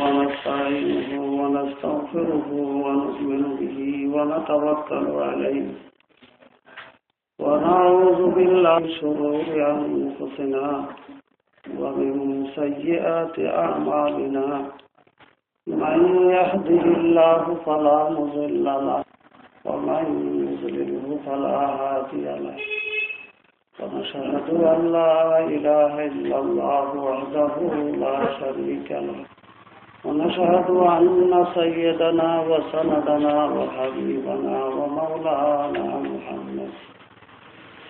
ونستعينه ونستغفره ونؤمن به ونتوكل عليه ونعوذ بالله من شرور أنفسنا ومن سيئات أعمالنا من يهده الله فلا مضل له ومن يضلله فلا هادي له ونشهد أن لا إله إلا الله وحده لا شريك له ونشهد أن سيدنا وسندنا وحبيبنا ومولانا محمد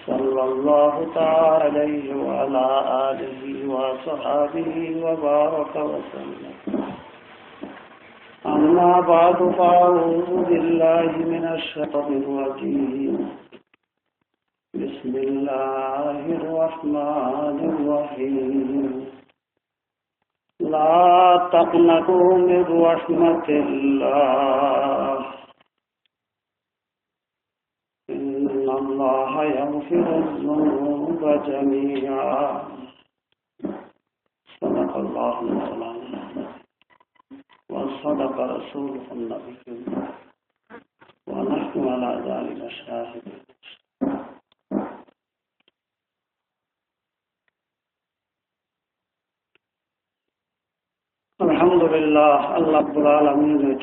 صلى الله تعالى عليه وعلى آله وصحبه وبارك وسلم. أما بعد فأعوذ بالله من الشيطان الرجيم. بسم الله الرحمن الرحيم. لا تقنطوا من رحمة الله إن الله يغفر الذنوب جميعا. صدق الله مولانا وصدق رسوله النبي ونحن على ذلك شاهدون. আলহামদুলিল্লাহ, আল্লাহ রাব্বুল আলামিনের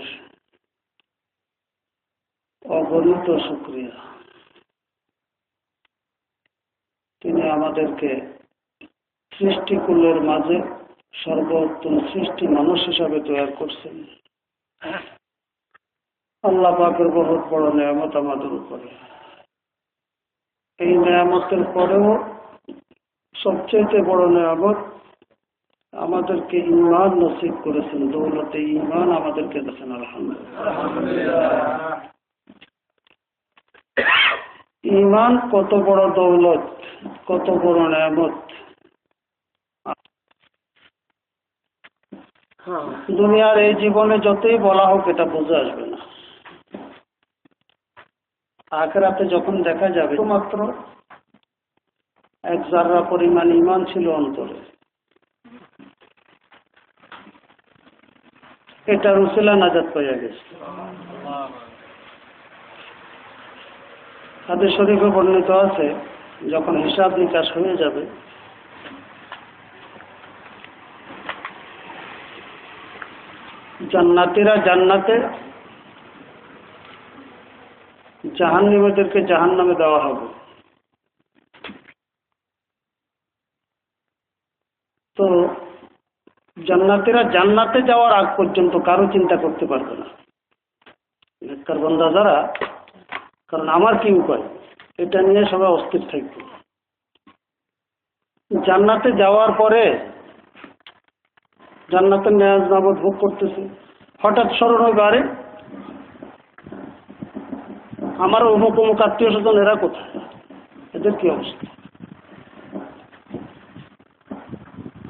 অগণিত শুকরিয়া। তিনি আমাদেরকে সৃষ্টিকুলের মাঝে সর্বোত্তম সৃষ্টি মানুষ হিসাবে তৈরি করছেন। আল্লাহ পাকের বহুত বড় নিয়ামত আমাদের উপরে। এই নিয়ামতের পরেও সবচেয়ে বড় নিয়ামত আমাদেরকে ঈমান নসিব করেছেন। দৌলতে ঈমান আমাদেরকে দিয়েছেন, আলহামদুলিল্লাহ। ঈমান কত বড় দৌলত, কত বড় নিয়ামত। দুনিয়ার এই জীবনে যতই বলা হোক এটা বুঝে আসবে না। আখিরাতে যখন দেখা যাবে মাত্র এক জাররা পরিমাণ ঈমান ছিল অন্তরে, এটা রুসুলা নাজাত পাইয়া গেছে। হাদিস শরীফে বর্ণিত আছে, যখন হিসাব নিকাশ হয়ে যাবে জান্নাতীরা জান্নাতে, জাহান্নামীদেরকে জাহান্নামে দেওয়া হবে। তো জান্নাতীরা জান্নাতে যাওয়ার আগ পর্যন্ত কারো চিন্তা করতে পারবে না নেককার বান্দা যারা, কারণ আমার কি উপায়, এটা নিয়ে সবাই অস্থির থাকবে। জান্নাতে যাওয়ার পরে জান্নাতের নেয়াজ নাবদ ভোগ করতেছে, হঠাৎ স্মরণ হয়ে বাড়ে আমার অমুক অমুক আত্মীয় স্বজন এরা কোথায়, এদের কি অবস্থা।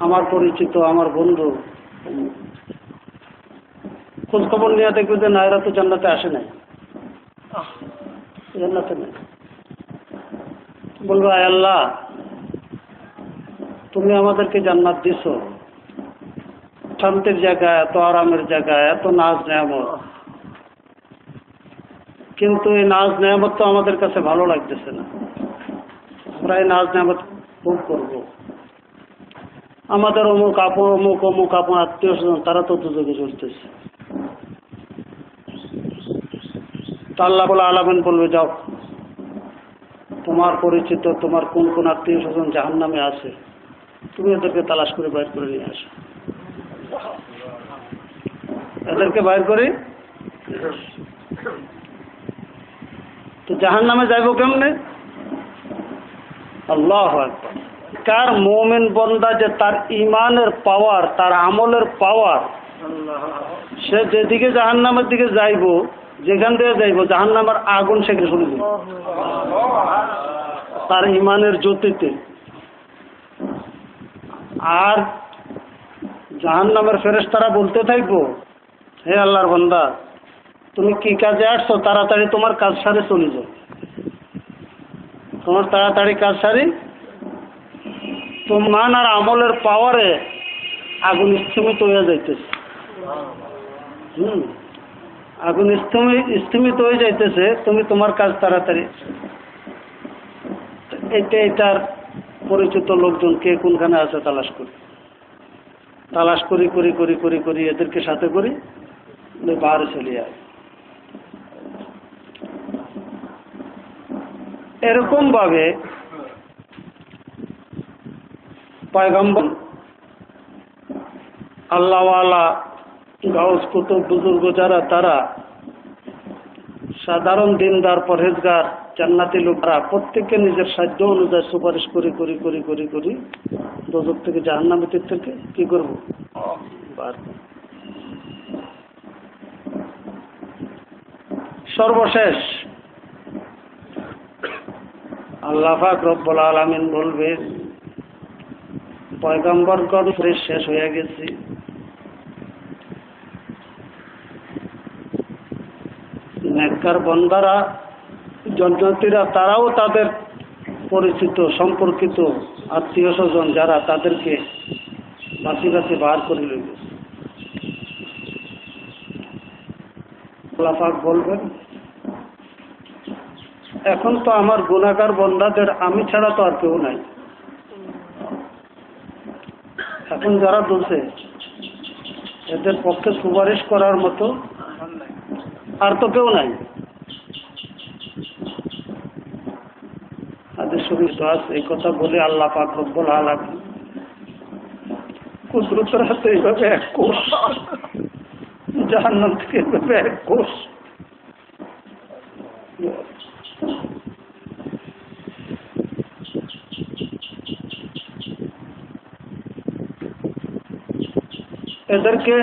আমার পরিচিত, আমার বন্ধু, খোঁজ খবর নিয়ে দেখবে যে না, এরা তো জান্নাতে আসে নাই, জান্নাতে নেই। বলবো, আয় আল্লাহ, তুমি আমাদেরকে জান্নাত দিছো, শান্তির জায়গা, এত আরামের জায়গা, এত নাজ নেয়ামত, কিন্তু এই নাজ নেয়ামত তো আমাদের কাছে ভালো লাগতেছে না। আমরা এই নাজ নেয়ামত ভোগ করবো। আমাদের অমুক আপন অমুক অমুক আপন আত্মীয় স্বজন তারা তো দুজনে চলতেছে। আল্লাহ বলে আলামিন বলবে, যাও, তোমার পরিচিত তোমার কোন কোন আত্মীয় স্বজন জাহান্নামে আছে, তুমি এদেরকে তালাশ করে বাইর করে নিয়ে আসো। এদেরকে বাইর করে তো জাহান্নামে যাইব কেমনে? আল্লাহু আকবার। কার মুমিন বান্দা যে তার ঈমানের পাওয়ার, তার আমলের পাওয়ার, সে যেদিকে জাহান্নামের দিকে যাইব, যেখান থেকে যাইব জাহান্নামের আগুন সেখানে শুনে যাবে তার ঈমানের জ্যোতিতে। আর জাহান্নামের ফেরেশতারা বলতে থাকবো, হে আল্লাহর বান্দা, তুমি কি কাজে আসছো, তাড়াতাড়ি তোমার কাজ সারে চলে যাও। তোমার তাড়াতাড়ি কাজ সারি তোমার আর আমলের পাওয়ারে আগুন স্থমিত হয়ে যাইতেছে। আগুন স্থমিত হয়ে যাইতেছে, তুমি তোমার কাজ তাড়াতাড়ি। এটার পরিচিত লোকজন কে কোনখানে আছে তালাশ করি এদেরকে সাথে করি বাইরে চলে যায়। এরকম ভাবে পয়গম্বর, আল্লাহওয়ালা, গাউস কুতুব, বুজুর্গ যারা, তারা সাধারণ দিনদার পরহেজগার জান্নাতি লোকরা প্রত্যেককে নিজের সাধ্য অনুযায়ী সুপারিশ করি দোজখ থেকে, জাহান্নামের থেকে কি করব, সর্বশেষ আল্লাহ পাক রব্বুল আলামিন বলবে, পয়গম্বরগণ শেষ হয়ে গেছে, নেককার বান্দারা, জান্নাতীরা, তারাও তাদের পরিচিত, সম্পর্কিত, আত্মীয় স্বজন যারা, তাদেরকে বাঁচি বার করে লইবে। আল্লাহ পাক বলবেন, এখন তো আমার গুনাহগার বান্দাদের আমি ছাড়া তো আর কেউ নাই। এখন যারা দোষে, এদের পক্ষে সুপারিশ করার মতো আর তো কেউ নাই। এই কথা বলে আল্লাহ পাক রব্বুল আলামিন কুদরতের হাতে এইভাবে এক কোষ জাহান্নাম থেকে এইভাবে এক কোষ এদেরকে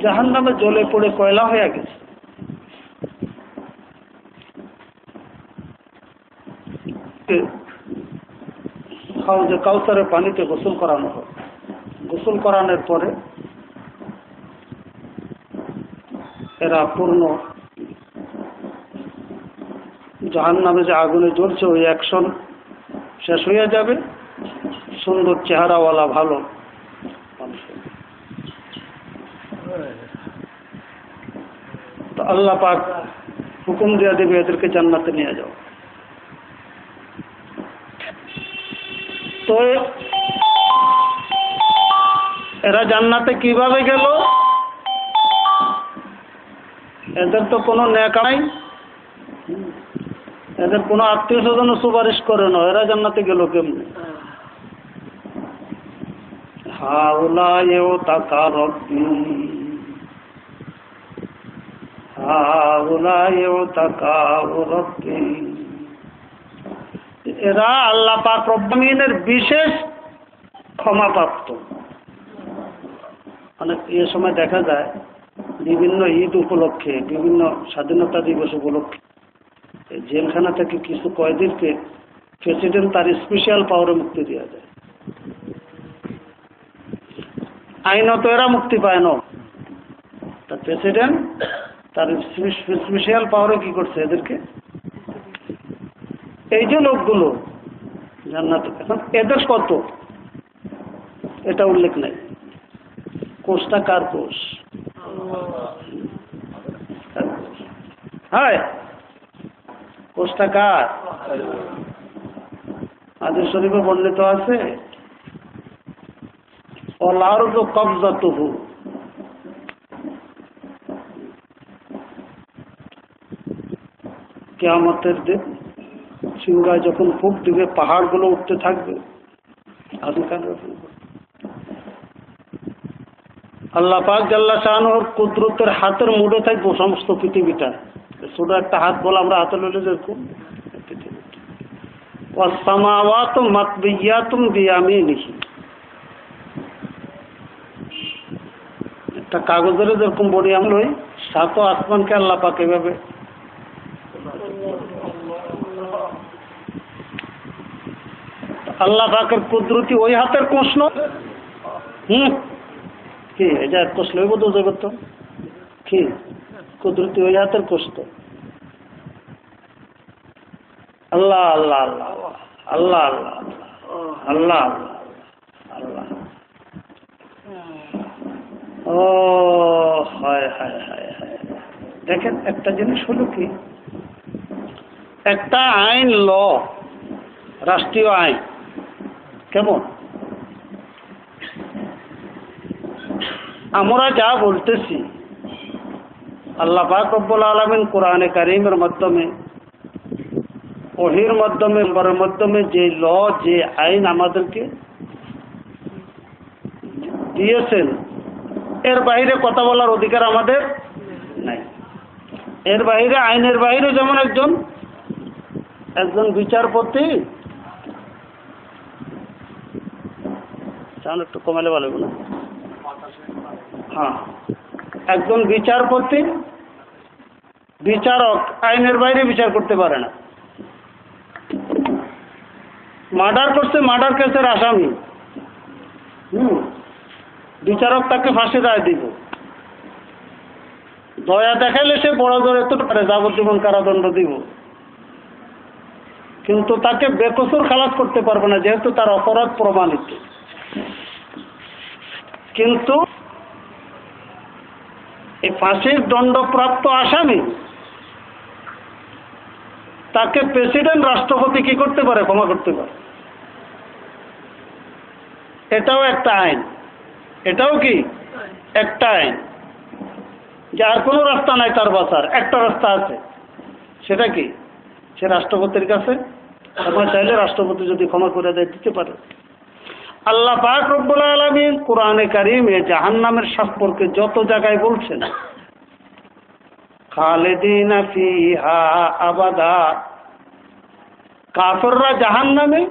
জাহান্নামে জ্বলে পড়ে কয়লা হয়ে গেছে। হাউজে কাউসারের পানিতে গোসল করানো হয়। গোসল করানোর পরে এরা পূর্ণ জাহান্নামে যে আগুনে জ্বলছে ওই অ্যাকশন শেষ হয়ে যাবে। সুন্দর চেহারাওয়ালা ভালো তো আল্লাহ পাক হুকুম দিয়ে দেবে, এদেরকে জান্নাতে নিয়ে যাও। তো এরা জান্নাতে কিভাবে গেল? এদের তো কোনো নেক নাই, এদের কোনো আত্মীয় স্বজন সুপারিশ করে না, এরা জান্নাতে গেল কেমনে? হাউলায়ে তাকারব্বি, হাউলায়ে তাকারব্বি, এরা আল্লাহ পাক রব্বুল আমিনের বিশেষ ক্ষমাপ্রাপ্ত। অনেক এ সময় দেখা যায় বিভিন্ন ঈদ উপলক্ষে, বিভিন্ন স্বাধীনতা দিবস উপলক্ষে জেলখানা থেকে কিছু কয়েদিকে প্রেসিডেন্ট তার স্পেশাল পাওয়ারে মুক্তি দেওয়া যায়। আইনত এরা মুক্তি পায় না, তার প্রেসিডেন্ট তার স্পেশাল পাওয়ারে কি করছে এদেরকে। এই যে লোকগুলো জান্নাত, এখন এদের কত এটা উল্লেখ নাই। কোষটা কার কোষ? হ্যাঁ, কোষটা কার? হাদিস শরীফে বর্ণিত আছে, ওয়াল আরদু কবজাতুহু, কিয়ামতের দিন সিংহায় যখন ফুঁক দিবে পাহাড়গুলো উঠতে থাকবে। আল্লাহ পাক জাল্লা শাআনুহুর কুদরতের হাতের মুঠে থাকবো সমস্ত পৃথিবীটা। ছোট একটা হাত বলে আমরা হাতে লইলে যেরকম, ওয়াস সামাওয়াতু মাতবিয়াতুম বিয়ামিনিহি, একটা কাগজের যেরকম বডি আমরা লই, সাত আসমানকে আল্লাহ পাক এভাবে আল্লাহ পাকের কুদরতি ওই হাতের কোষ নয়। কি এটা কোষ লইব তো জগৎ কি কুদরতি ওই হাতের কোষ তো। আল্লাহ আল্লাহ আল্লাহ আল্লাহ আল্লাহ আল্লাহ আল্লাহ ও হায় হায় হায় হায়। দেখেন একটা জিনিস হলো কি, একটা আইন ল, রাষ্ট্রীয় আইন কেমন, আমরা যা বলতেছি আল্লাহ পাক রব্বুল আলামিন কোরআনে কারীমের মাধ্যমে, ওহীর মাধ্যমে, মাধ্যমে যে ল, যে আইন আমাদেরকে দিয়েছেন, এর বাইরে কথা বলার অধিকার আমাদের নাই। এর বাইরে, আইনের বাইরে যেমন একজন বিচারপতি, একটু কমালে ভালো না, হ্যাঁ, একজন বিচারপতি, বিচারক আইনের বাইরে বিচার করতে পারে না। মার্ডার করছে, মার্ডার কেসের আসামি, বিচারক তাকে ফাঁসি রায় দিব, দয়া দেখাইলে সে বড় ধরে তো পারে যাবজ্জীবন কারাদণ্ড দিব, কিন্তু তাকে বেকসুর খালাস করতে পারবে না, যেহেতু তার অপরাধ প্রমাণিত। কিন্তু এই ফাঁসির দণ্ডপ্রাপ্ত আসামি তাকে প্রেসিডেন্ট, রাষ্ট্রপতি কি করতে পারে, ক্ষমা করতে পারে। এটাও একটা আইন, এটাও কি একটা আইন, যে আর কোনো রাস্তা নাই তার বাঁচার, একটা রাস্তা আছে, সেটা কি, সে রাষ্ট্রপতির কাছে ক্ষমা চাইলে রাষ্ট্রপতি যদি ক্ষমা করে দেয়, দিতে পারে। আল্লাহ পাক রব্বুল আলামিন কোরআনে কারীমে জাহান্নামের সম্পর্কে যত জায়গায় বলছেন, খালিদিনা ফিহা আবাদা, কাফেররা জাহান্নামে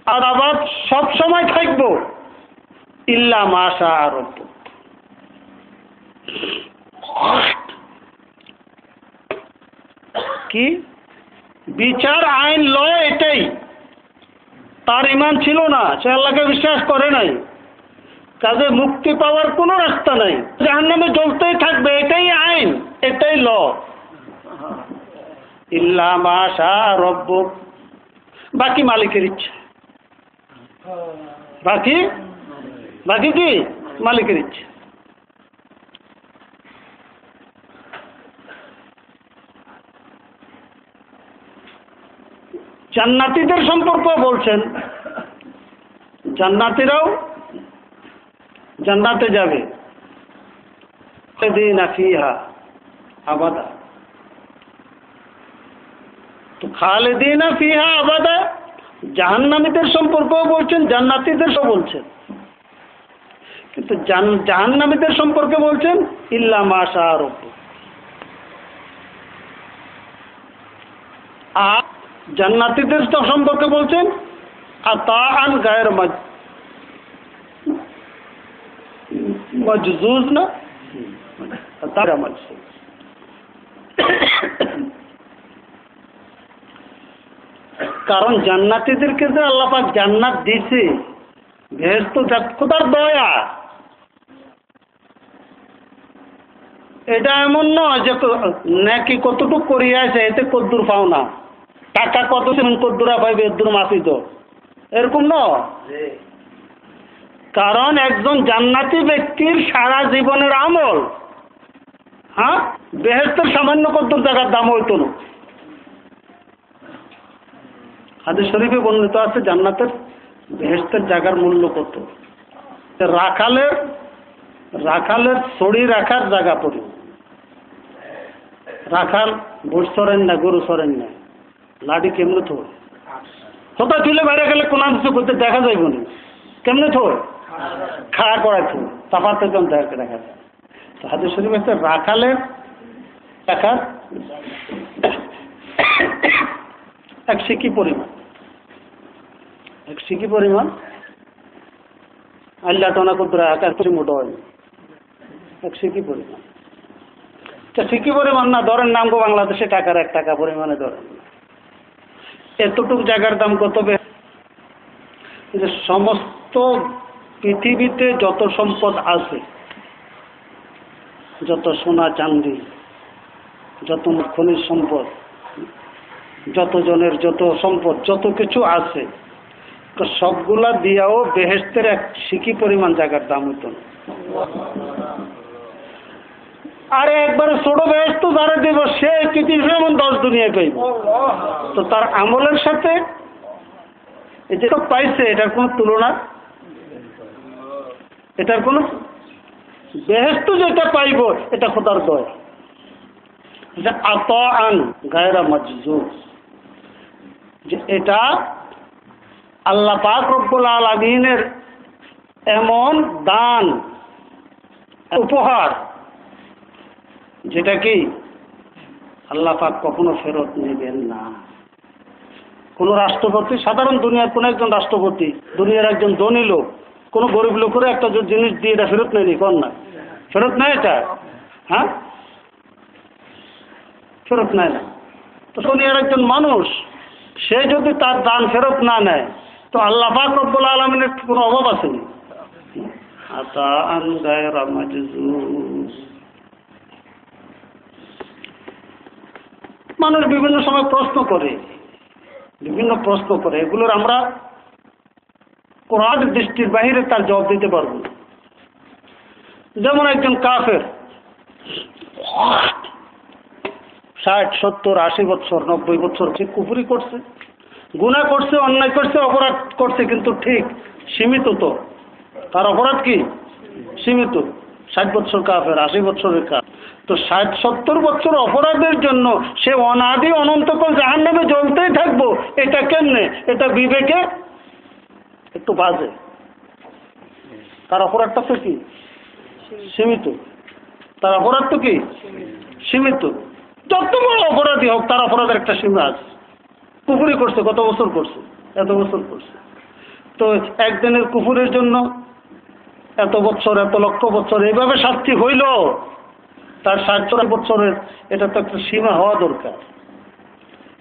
আর আবার সব সময় থাকবো, ইল্লা মা শাআ রাব্বুক। কি বিচার, আইন, ল, এটাই। তার ঈমান ছিল না, সে আল্লাহকে বিশ্বাস করে নাই, কাজে মুক্তি পাওয়ার কোনো রাস্তা নাই, জাহান্নামে জ্বলতেই থাকবে, এটাই আইন, এটাই ল। ইল্লা মা শাআ রাব্বুক, বাকি মালিকের ইচ্ছা, বাকি কি মালিকের ইচ্ছা। জান্নাতীদের সম্পর্ক বলছেন, জান্নাতীরাও জান্নাতে যাবে, খালিদিনা ফিহা আবাদা। তো খালিদিনা ফিহা আবাদা জাহান্নামীদের সম্পর্কও বলছেন, জান্নাতীদেরও বলছেন, কিন্তু জাহান্নামীদের সম্পর্কে বলছেন ইল্লা মা শাআ রাব্বুক। আর জান্নাতীদের সম্পর্কে বলছেন আতাআন গায়র মজজুজ, না তারা মজজুজ। কারণ জান্নাতীদেরকে যে আল্লাহ পাক জান্নাত দিয়েছে, বেহেশত, খোদার দয়া। এটা এমন নয় যে নাকি কতটুকু করিয়া আছে এতে কদ্দুর পাও না, টাকা কত কদ্দুরা পাইবে এদ্দুর মাসি, তো এরকম নয়। কারণ একজন জান্নাতি ব্যক্তির সারা জীবনের আমল, হ্যাঁ, বেহেশতের সামান্য কদ্দুর জায়গার দাম হইতো না। হাদিস শরীফে বর্ণিত আছে জান্নাতের, বেহেশতের জায়গার মূল্য কত। রাখালের ছড়ি রাখার জায়গা পড়ে, রাখাল ভোট সরেন না, গরু সরেন না, লাঠি কেমনে থোয়, কোথায় তুলে বাইরে গেলে কোন কিছু করতে দেখা যাইব না, কেমনে থোয়, খাড়া করায় থোয়, চাপাতে কম দেখা যায়। তো হাদিস শরীফ আছে রাখালের টাকার এক সিকি পরিমাণ, আল্লাহ টানা করতে আকাশ মোটো হয়, এক সিকি পরিমাণ। সিকি পরিমাণ না, ধরেন নামগো বাংলাদেশে টাকার 1 টাকা পরিমাণে ধরেন, এতটুক জায়গার দাম কত? যে সমস্ত পৃথিবীতে যত সম্পদ আছে, যত সোনা চাঁদি, যত খনিজ সম্পদ, যত জনের যত সম্পদ, যত কিছু আছে, সবগুলা দিয়াও বেহেশতের 1 সিকি পরিমাণ জায়গার দাম হইত না। আরে একবারে ছোট বেহেশত যারা দেব সে পৃথিবীর এমন 10 দুনিয়ায় পাইব। তো তার আমলের সাথে এই যে পাইছে এটার কোনো তুলনা, এটার কোনো বেহেশত যেটা পাইব এটা খোদার দয়া, যে আতাআন গায়রা মাজজুজ, যে এটা আল্লাহ পাক রব্বুল আলামিনের এমন দান উপহার যেটা কি আল্লাহ পাক কখনো ফেরত নেবেন না। কোন রাষ্ট্রপতি, সাধারণ দুনিয়ার কোন একজন রাষ্ট্রপতি, দুনিয়ার একজন ধনী লোক কোন গরিব লোকের একটা জিনিস দিয়ে এটা ফেরত নেয়নি, কোন না ফেরত নেয় এটা, হ্যাঁ ফেরত নেয় না। তো দুনিয়ার একজন মানুষ সে যদি তার দান ফেরত না নেয় তো আল্লাহ পাক রব্বুল আলামিনের কোনো অভাব আসেনি। আতাআন গায়রা মাজজুজ। মানুষ বিভিন্ন সময় প্রশ্ন করে, এগুলোর আমরা কোরআনের দৃষ্টির বাহিরে তার জবাব দিতে পারবো না। যেমন একজন কাফের 60, 70, 80 বছর, 90 বছর সে কুফরি করছে, গুনাহ করছে, অন্যায় করছে, অপরাধ করছে, কিন্তু ঠিক সীমিত। তো তার অপরাধ কি সীমিত। 60 বছর কাফের, 80 বছরের কাফের, তো 60-70 বছর অপরাধের জন্য সে অনাদি অনন্তকাল জাহান্নামে জ্বলতেই থাকবো, এটা কেমনে? এটা বিবেকে একটু বাজে। তার অপরাধটা তো কি সীমিত, তার অপরাধ তো কি সীমিত। যত বড় অপরাধী হোক তার অপরাধের একটা সীমা আছে। কুফরি করছে, কত বছর করছে? এত বছর করছে। তো একদিনের কুফরের জন্য এত বছর, এত লক্ষ বছর এইভাবে শাস্তি হইল, তার 60 বছরের এটা তো একটা সীমা হওয়া দরকার।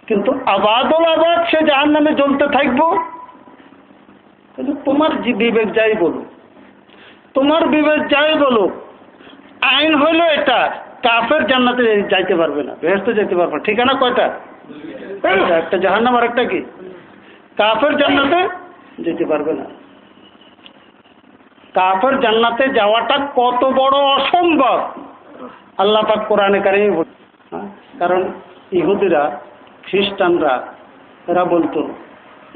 কিন্তু আবাদুল আবাদ সে জাহান্নামে জ্বলতে থাকবো। কিন্তু তোমার যে বিবেক যাই বলো, আইন হইল এটা, কাফের জান্নাতে যাইতে পারবে না, বেহেশতে যেতে পারবে না। ঠিকানা কয়টা? একটা জাহান্নাম আর একটা কি? কাফের জান্নাতে যেতে পারবে না। কাফের জান্নাতে যাওয়াটা কত বড় অসম্ভব আল্লাহ পাক কোরআনে কারিমে বলেন। কারণ ইহুদিরা, খ্রিস্টানরা এরা বলতো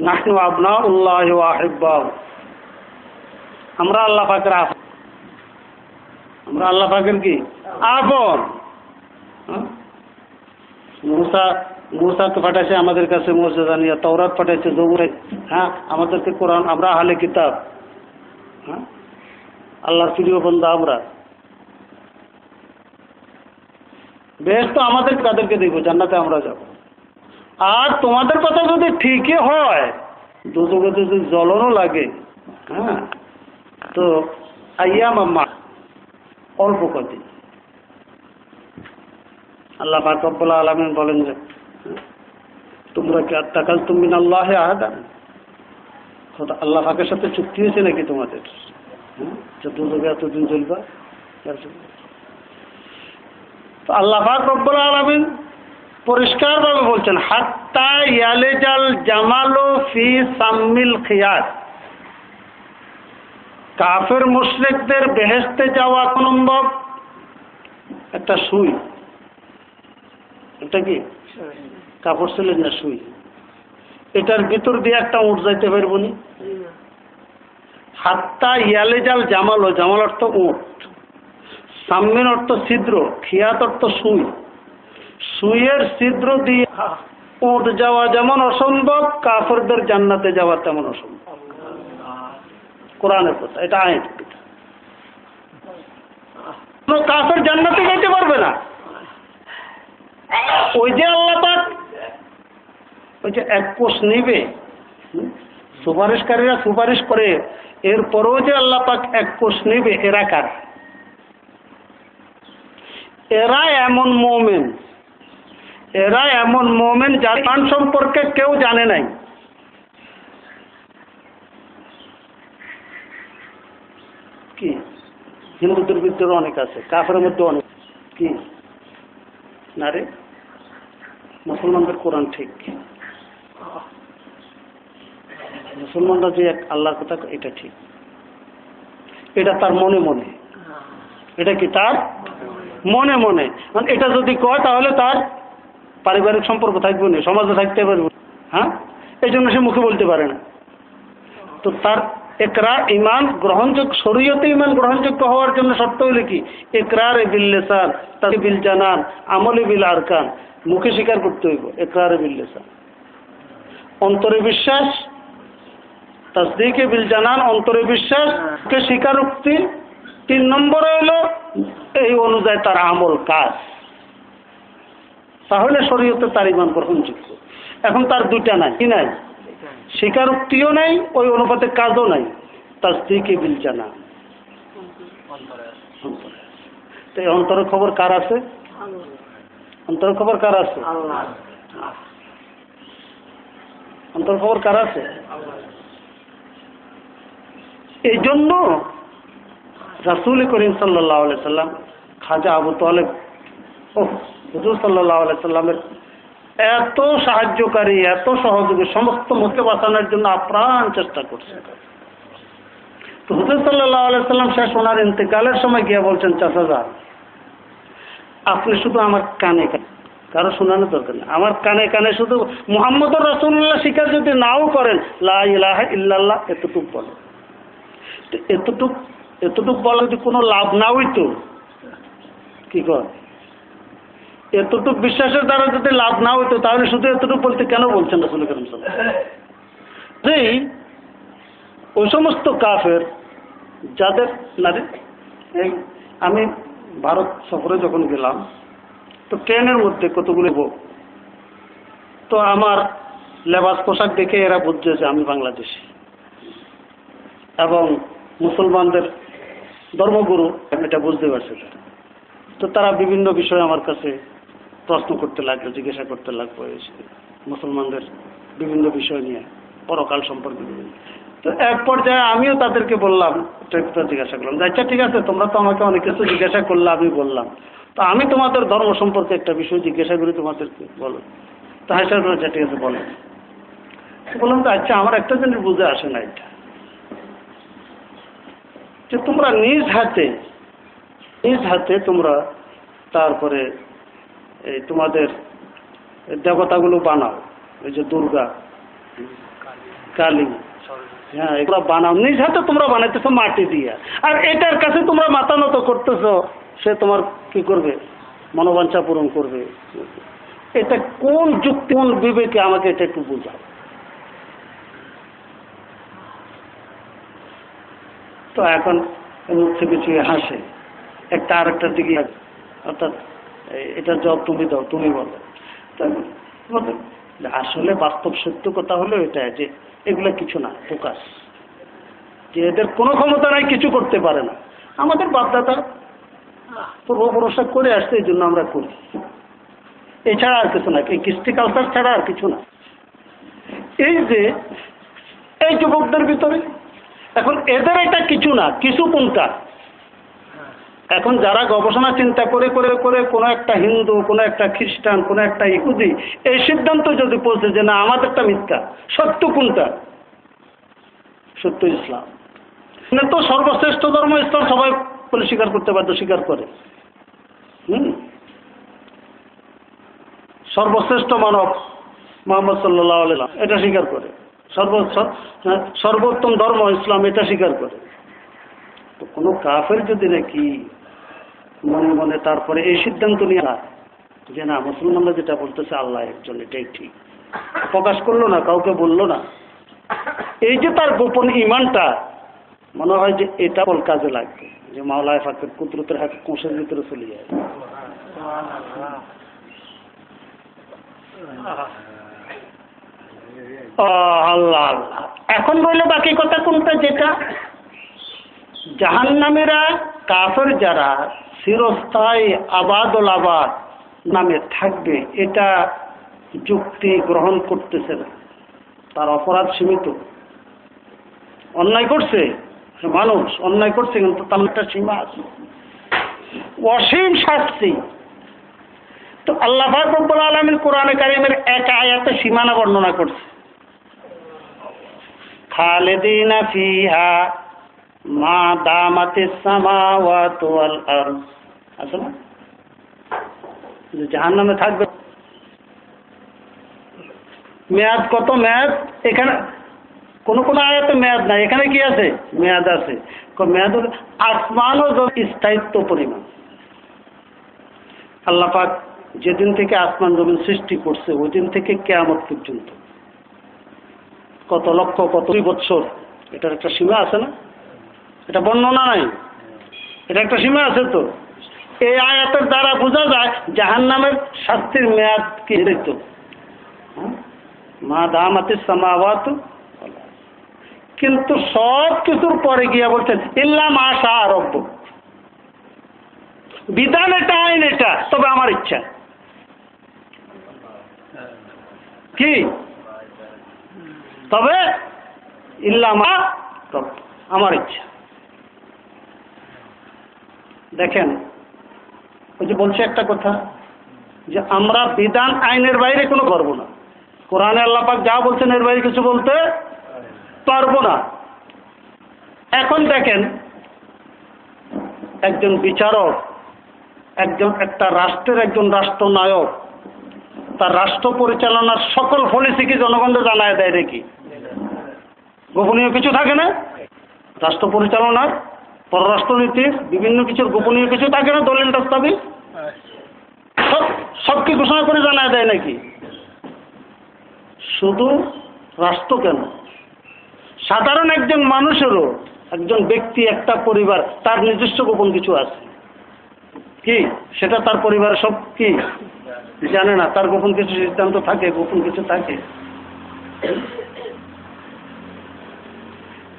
নাহনু আবনাউল্লাহি ওয়া আহিব্বাহু, আমরা আল্লাহ পাকের আপন, আমরা আল্লাহ পাকের কি আপন। মুসাকে পাঠাইছে আমাদের কাছে মুজিজা নিয়ে, তাওরাত পাঠাইছে, জবুর, হ্যাঁ আমাদেরকে কোরআন, আমরা আহলে কিতাব, হ্যাঁ আল্লাহর প্রিয় বান্দা আমরা। বেহেশত আমাদের কাদেরকে দেখবো, জান্নাতে আমরা যাব। আর তোমাদের কথা যদি ঠিকই হয়, দুজকে যদি জ্বলনও লাগে, হ্যাঁ তো আইয়াম আম্মা অল্প কদিন। আল্লাহ পাক রব্বুল আলামিন বলেন যে তোমরা কি আত্তাকালতুম মিনাল্লাহি আহাদা, আল্লাহ পাকের সাথে চুক্তি হয়েছে নাকি তোমাদের, যে দুজকে এতদিন জ্বলবা? তো আল্লাহ পাক রব্বুল আলামিন পরিষ্কারভাবে বলছেন হাত্তা ইয়ালিজাল জামালু ফি সাম্মিল খিয়াত। কাফের মুশরিকদের বেহেশতে যাওয়া সম্ভব একটা সুই, এটা কি কাপড় ছিলেন না সুই, এটার ভিতর দিয়ে একটা উঠ যাইতে পারবো নি। হাত্তা ইয়ালিজাল জামাল, জামাল অর্থ উঠ, সাম্মিন অর্থ ছিদ্র, খিয়াত অর্থ সুই। সুইয়ের ছিদ্র দিয়ে উঠ যাওয়া যেমন অসম্ভব, কাফেরদের জান্নাতে যাওয়া তেমন অসম্ভব। কোরআনের কথা, এটা আইন। কোন কাফের জান্নাতে যেতে পারবে না। ওই যে আল্লাহ পাক ওই যে এক কোষ নিবে, সুপারিশকারীরা সুপারিশ করে, এরপরেও যে আল্লাহ পাক এক কোষ নিবে, এরা কার? এরা এমন মোমেন যার মান সম্পর্কে কেউ জানে নাই। কি হিন্দুদের ভিতরে অনেক আছে, কাফের মধ্যে অনেক। কি না রে, মুসলমানদের কোরআন ঠিক, মুসলমানরা যে এক আল্লাহর কথা এটা ঠিক, এটা তার মনে মনে, এটা কি তার মনে মনে, মানে এটা যদি কয় তাহলে তার পারিবারিক সম্পর্ক থাকবে না, সমাজে থাকতে পারবে, হ্যাঁ, এই জন্য সে মুখে বলতে পারে না। তো তার ইকরার ইমান গ্রহণযোগ্য, শরীয়তে ইমান গ্রহণযোগ্য হওয়ার জন্য শর্ত হলো কি, ইকরার বিল লিসান, তাসদিক বিল জানান, আমল বিল আরকান, মুখে স্বীকার করতে হইব ইকরার বিল লিসান, অন্তরে বিশ্বাস, তাসদিক বিল জানান অন্তরে বিশ্বাস, কে স্বীকারোক্তি, 3 নম্বরে হলো এই অনুযায়ী তার আমল কাজ, তাহলে শরীয়তে তার ইমান গ্রহণযোগ্য। এখন তার দুইটা নাই, কি নাই, স্বীকারোক্তিও নাই, ওই অনুপাতে কাজও নাই, তাসদিক বিল জানান। তো এই অন্তরের খবর কার আছে? অন্তরের খবর কার আছে? অন্তরের খবর কার আছে? এই জন্য রাসূল করিম সাল্লাল্লাহু আলাইহি সাল্লাম খাজা আবু তালেব হুজুর সাল্লাল্লাহু আলাইহি সাল্লামের এত সাহায্যকারী, এত সহযোগী, সমস্ত মুখে বাঁচানোর জন্য আপ্রাণ চেষ্টা করছে। তো হুজুর সাল্লাল্লাহু আলাইহি সাল্লাম শেষ ওনার ইন্তেকালের সময় গিয়ে বলছেন, চাচা যান, আপনি শুধু আমার কানে কানে, কারো শোনানোর দরকার নেই, আমার কানে কানে শুধু মুহাম্মদুর রাসূলুল্লাহ স্বীকার যদি নাও করেন, লা ইলাহা ইল্লাল্লাহ এতটুক বলেন। এতটুক বলা যদি কোনো লাভ না হইতো, কি কর, এতটুক বিশ্বাসের দ্বারা যদি লাভ না হইতো, তাহলে শুধু এতটুক বলতে কেন বলছেন রাসূল করিম সাল্লাল্লাহু আলাইহি ওয়াসাল্লাম? যেই ওই সমস্ত কাফের যাদের নারী, এই আমি ভারত সফরে যখন গেলাম, তো ট্রেনের মধ্যে কতগুলো বউ, তো আমার লেবাস পোশাক দেখে এরা বুঝছে যে আমি বাংলাদেশি, এবং মুসলমানদের ধর্মগুরু, এটা বুঝতে পারছে তারা। তো তারা বিভিন্ন বিষয়ে আমার কাছে প্রশ্ন করতে লাগলো, জিজ্ঞাসা করতে লাগলো, মুসলমানদের বিভিন্ন বিষয় নিয়ে, পরকাল সম্পর্কে। তো এক পর্যায়ে আমিও তাদেরকে বললাম, জিজ্ঞাসা করলাম, আচ্ছা ঠিক আছে, তোমরা তো আমাকে অনেক কিছু জিজ্ঞাসা করলে, আমি বললাম, তো আমি তোমাদের ধর্ম সম্পর্কে একটা বিষয় জিজ্ঞাসা করি, তোমাদেরকে বলো। তো হ্যাঁ স্যার, আচ্ছা ঠিক আছে বলো। বললাম, তো আচ্ছা আমার একটা জিনিস বুঝে আসে না, এটা যে তোমরা নিজ হাতে তোমরা তারপরে এই তোমাদের দেবতাগুলো বানাও, এই যে দুর্গা, কালী, হ্যাঁ, এগুলো বানাও, নিজ হাতে তোমরা বানাইতেছো মাটি দিয়ে, আর এটার কাছে তোমরা মাথা নত করতেছো, সে তোমার কি করবে, মনোবাঞ্ছা পূরণ করবে। এটা কোন যুক্তি, কোন বিবেকে, আমাকে এটা একটু বোঝাও। তো এখন মুখে পিছিয়ে হাসে, একটা আর একটার দিকে, অর্থাৎ এটার জবাব তুমি দাও, তুমি বলো। আসলে বাস্তব সত্য কথা হলো এটা যে এগুলো কিছু না, ফোকাস, যে এদের কোনো ক্ষমতা নাই, কিছু করতে পারে না। আমাদের বাপদাদা পূর্বপুরুষরা করে আসছে, এই জন্য আমরা করি, এছাড়া আর কিছু না, এই কৃষ্টি কালচার ছাড়া আর কিছু না। এই যে এই যুবকদের ভিতরে এখন এদের এটা কিছু না, কিছু কোনটা, এখন যারা গবেষণা চিন্তা করে করে করে কোনো একটা হিন্দু, কোনো একটা খ্রিস্টান, কোনো একটা ইহুদি এই সিদ্ধান্ত যদি পৌঁছে যে না আমাদেরটা মিথ্যা, সত্য কোনটা, সত্য ইসলাম। তো সর্বশ্রেষ্ঠ ধর্ম ইসলাম, সবাই বলে স্বীকার করতে বাধ্য, স্বীকার করে। সর্বশ্রেষ্ঠ মানব মুহাম্মদ সাল্লাল্লাহু আলাইহি ওয়াসাল্লাম, এটা স্বীকার করে। সর্বোত্তম ধর্ম ইসলাম, এটা স্বীকার করে। তো কোনো কাফের যদি নাকি মনে মনে তারপরে এই সিদ্ধান্ত নিয়ে না যে না মুসলমানরা যেটা বলতেছে আল্লাহ একজন, এটাই ঠিক, প্রকাশ করলো না, কাউকে বললো না, এই যে তার গোপন ইমানটা, মনে হয় যে এটা বল কাজে লাগবে, যে মাওলানা ফাকির কুদরতের হাতে কোষের ভিতরে চলে যায়। আল্লাহ আল্লাহ। এখন রইল বাকি কথা কোনটা, যেটা জাহান্নামীরা, কাফের যারা চিরস্থায়ী আবাদুল আবাদ নামে থাকবে, এটা যুক্তি গ্রহণ করতেছে না। তার অপরাধ সীমিত, অন্যায় করছে মানুষ, অন্যায় করছে, কিন্তু তার একটা সীমা আছে, অসীম শাস্তি। তো আল্লাহ পাক রব্বুল আলামিন কোরআনে কারীমের এক আয়াতে সীমানা বর্ণনা করছে, খালিদিনা ফিহা মা দামাতিস সামাওয়াতু ওয়াল আরদ, আছে না? জাহান্নামে থাকবে। মেয়াদ কত? মেয়াদ এখানে কোন কোন আয়াতে মেয়াদ নাই, এখানে কি আছে? মেয়াদ আছে। মেয়াদ আসমানও স্থায়িত্ব পরিমাণ। আল্লাহ পাক যেদিন থেকে আসমান জমিন সৃষ্টি করছে ওই দিন থেকে কিয়ামত পর্যন্ত কত লক্ষ কত বছর, এটার একটা সীমা আছে না? এটা বর্ণনা নাই, এটা একটা সীমা আছে। তো এই আয়াতের দ্বারা বোঝা যায় জাহান্নামের শাস্তির মেয়াদ কি দেখতো, মা দামাতিস সামাওয়াতু। কিন্তু সব কিছুর পরে গিয়া বলছেন ইল্লা মা শাআ রাব্বুক, বিধান এটা, আইন এটা, তবে আমার ইচ্ছা। কি? তবে ইল্লা মা রাব্বুক, আমার ইচ্ছা। দেখেন ওই যে বলছে একটা কথা যে আমরা বিধান আইনের বাইরে কোনো করবো না। কোরআনে আল্লাহ পাক যা বলছেন এর বাইরে কিছু বলতে পারবো না। এখন দেখেন একজন বিচারক, একটা রাষ্ট্রের একজন রাষ্ট্রনায়ক তার রাষ্ট্র পরিচালনার সকল পলিসি কি জনগণকে জানায় দেয় নাকি? গোপনীয় কিছু থাকে না? রাষ্ট্র পরিচালনার, পররাষ্ট্রনীতির বিভিন্ন কিছুর গোপনীয় কিছু থাকে না? দলিল দস্তাবিজ সব কি ঘোষণা করে জানায় দেয় নাকি? শুধু রাষ্ট্র কেন, সাধারণ একজন মানুষেরও, একজন ব্যক্তি, একটা পরিবার, তার নিজস্ব গোপন কিছু আছে। কি সেটা তার পরিবার সব কি জানে না? তার গোপন কিছু সিদ্ধান্ত থাকে, গোপন কিছু থাকে।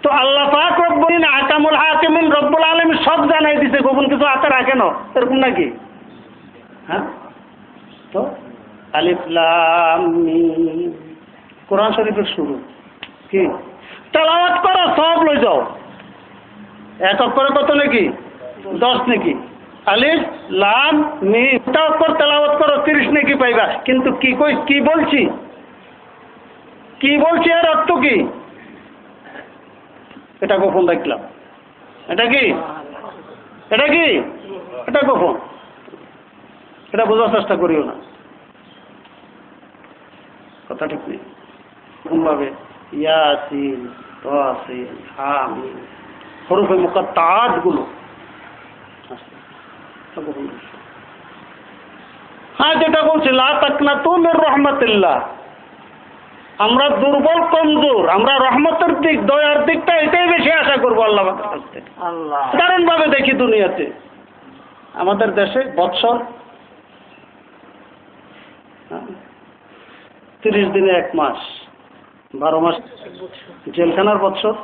তো আল্লাহ পাক রব্বুল আহকামুল হাকিমিন রব্বুল আলামিন সব জানাই দিছে, গোপন কিছু হাতে রাখে না, এরকম নাকি? হ্যাঁ, তো আলিফ লাম মিম কোরআন শরীফের শুরু। কি তেলাওয়াত করো, সব লই যাও। এক অক্ষরে কত নাকি? 10 নাকি? আলিফ লাম মিম অক্ষর তেলাওয়াত করো, 30 নাকি পাইবা। কিন্তু কি কই, কি বলছি, কি বলছি, এর অর্থ কি? এটা গোপন দেখলাম। এটা কি? এটা কি? এটা গোপন। এটা বোঝার চেষ্টা করিও না, কথা ঠিক নেই। এরকমভাবে ইয়াসিন, তাসিন, হামিম, হরফে মুকাত্তাআত গুলো। হ্যাঁ, যেটা বলছি লা তাকনাতু মির রাহমাতিল্লাহ, আমরা দুর্বল কমজোর, আমরা রহমতের দিক, দয়ার দিকটা এটাই বেশি আশা করবো আল্লাহ পাকের কাছ থেকে। সাধারণ ভাবে দেখি দুনিয়াতে আমাদের দেশে বৎসর 30 দিনে 1 মাস, 12 মাস জেলখানার বৎসর।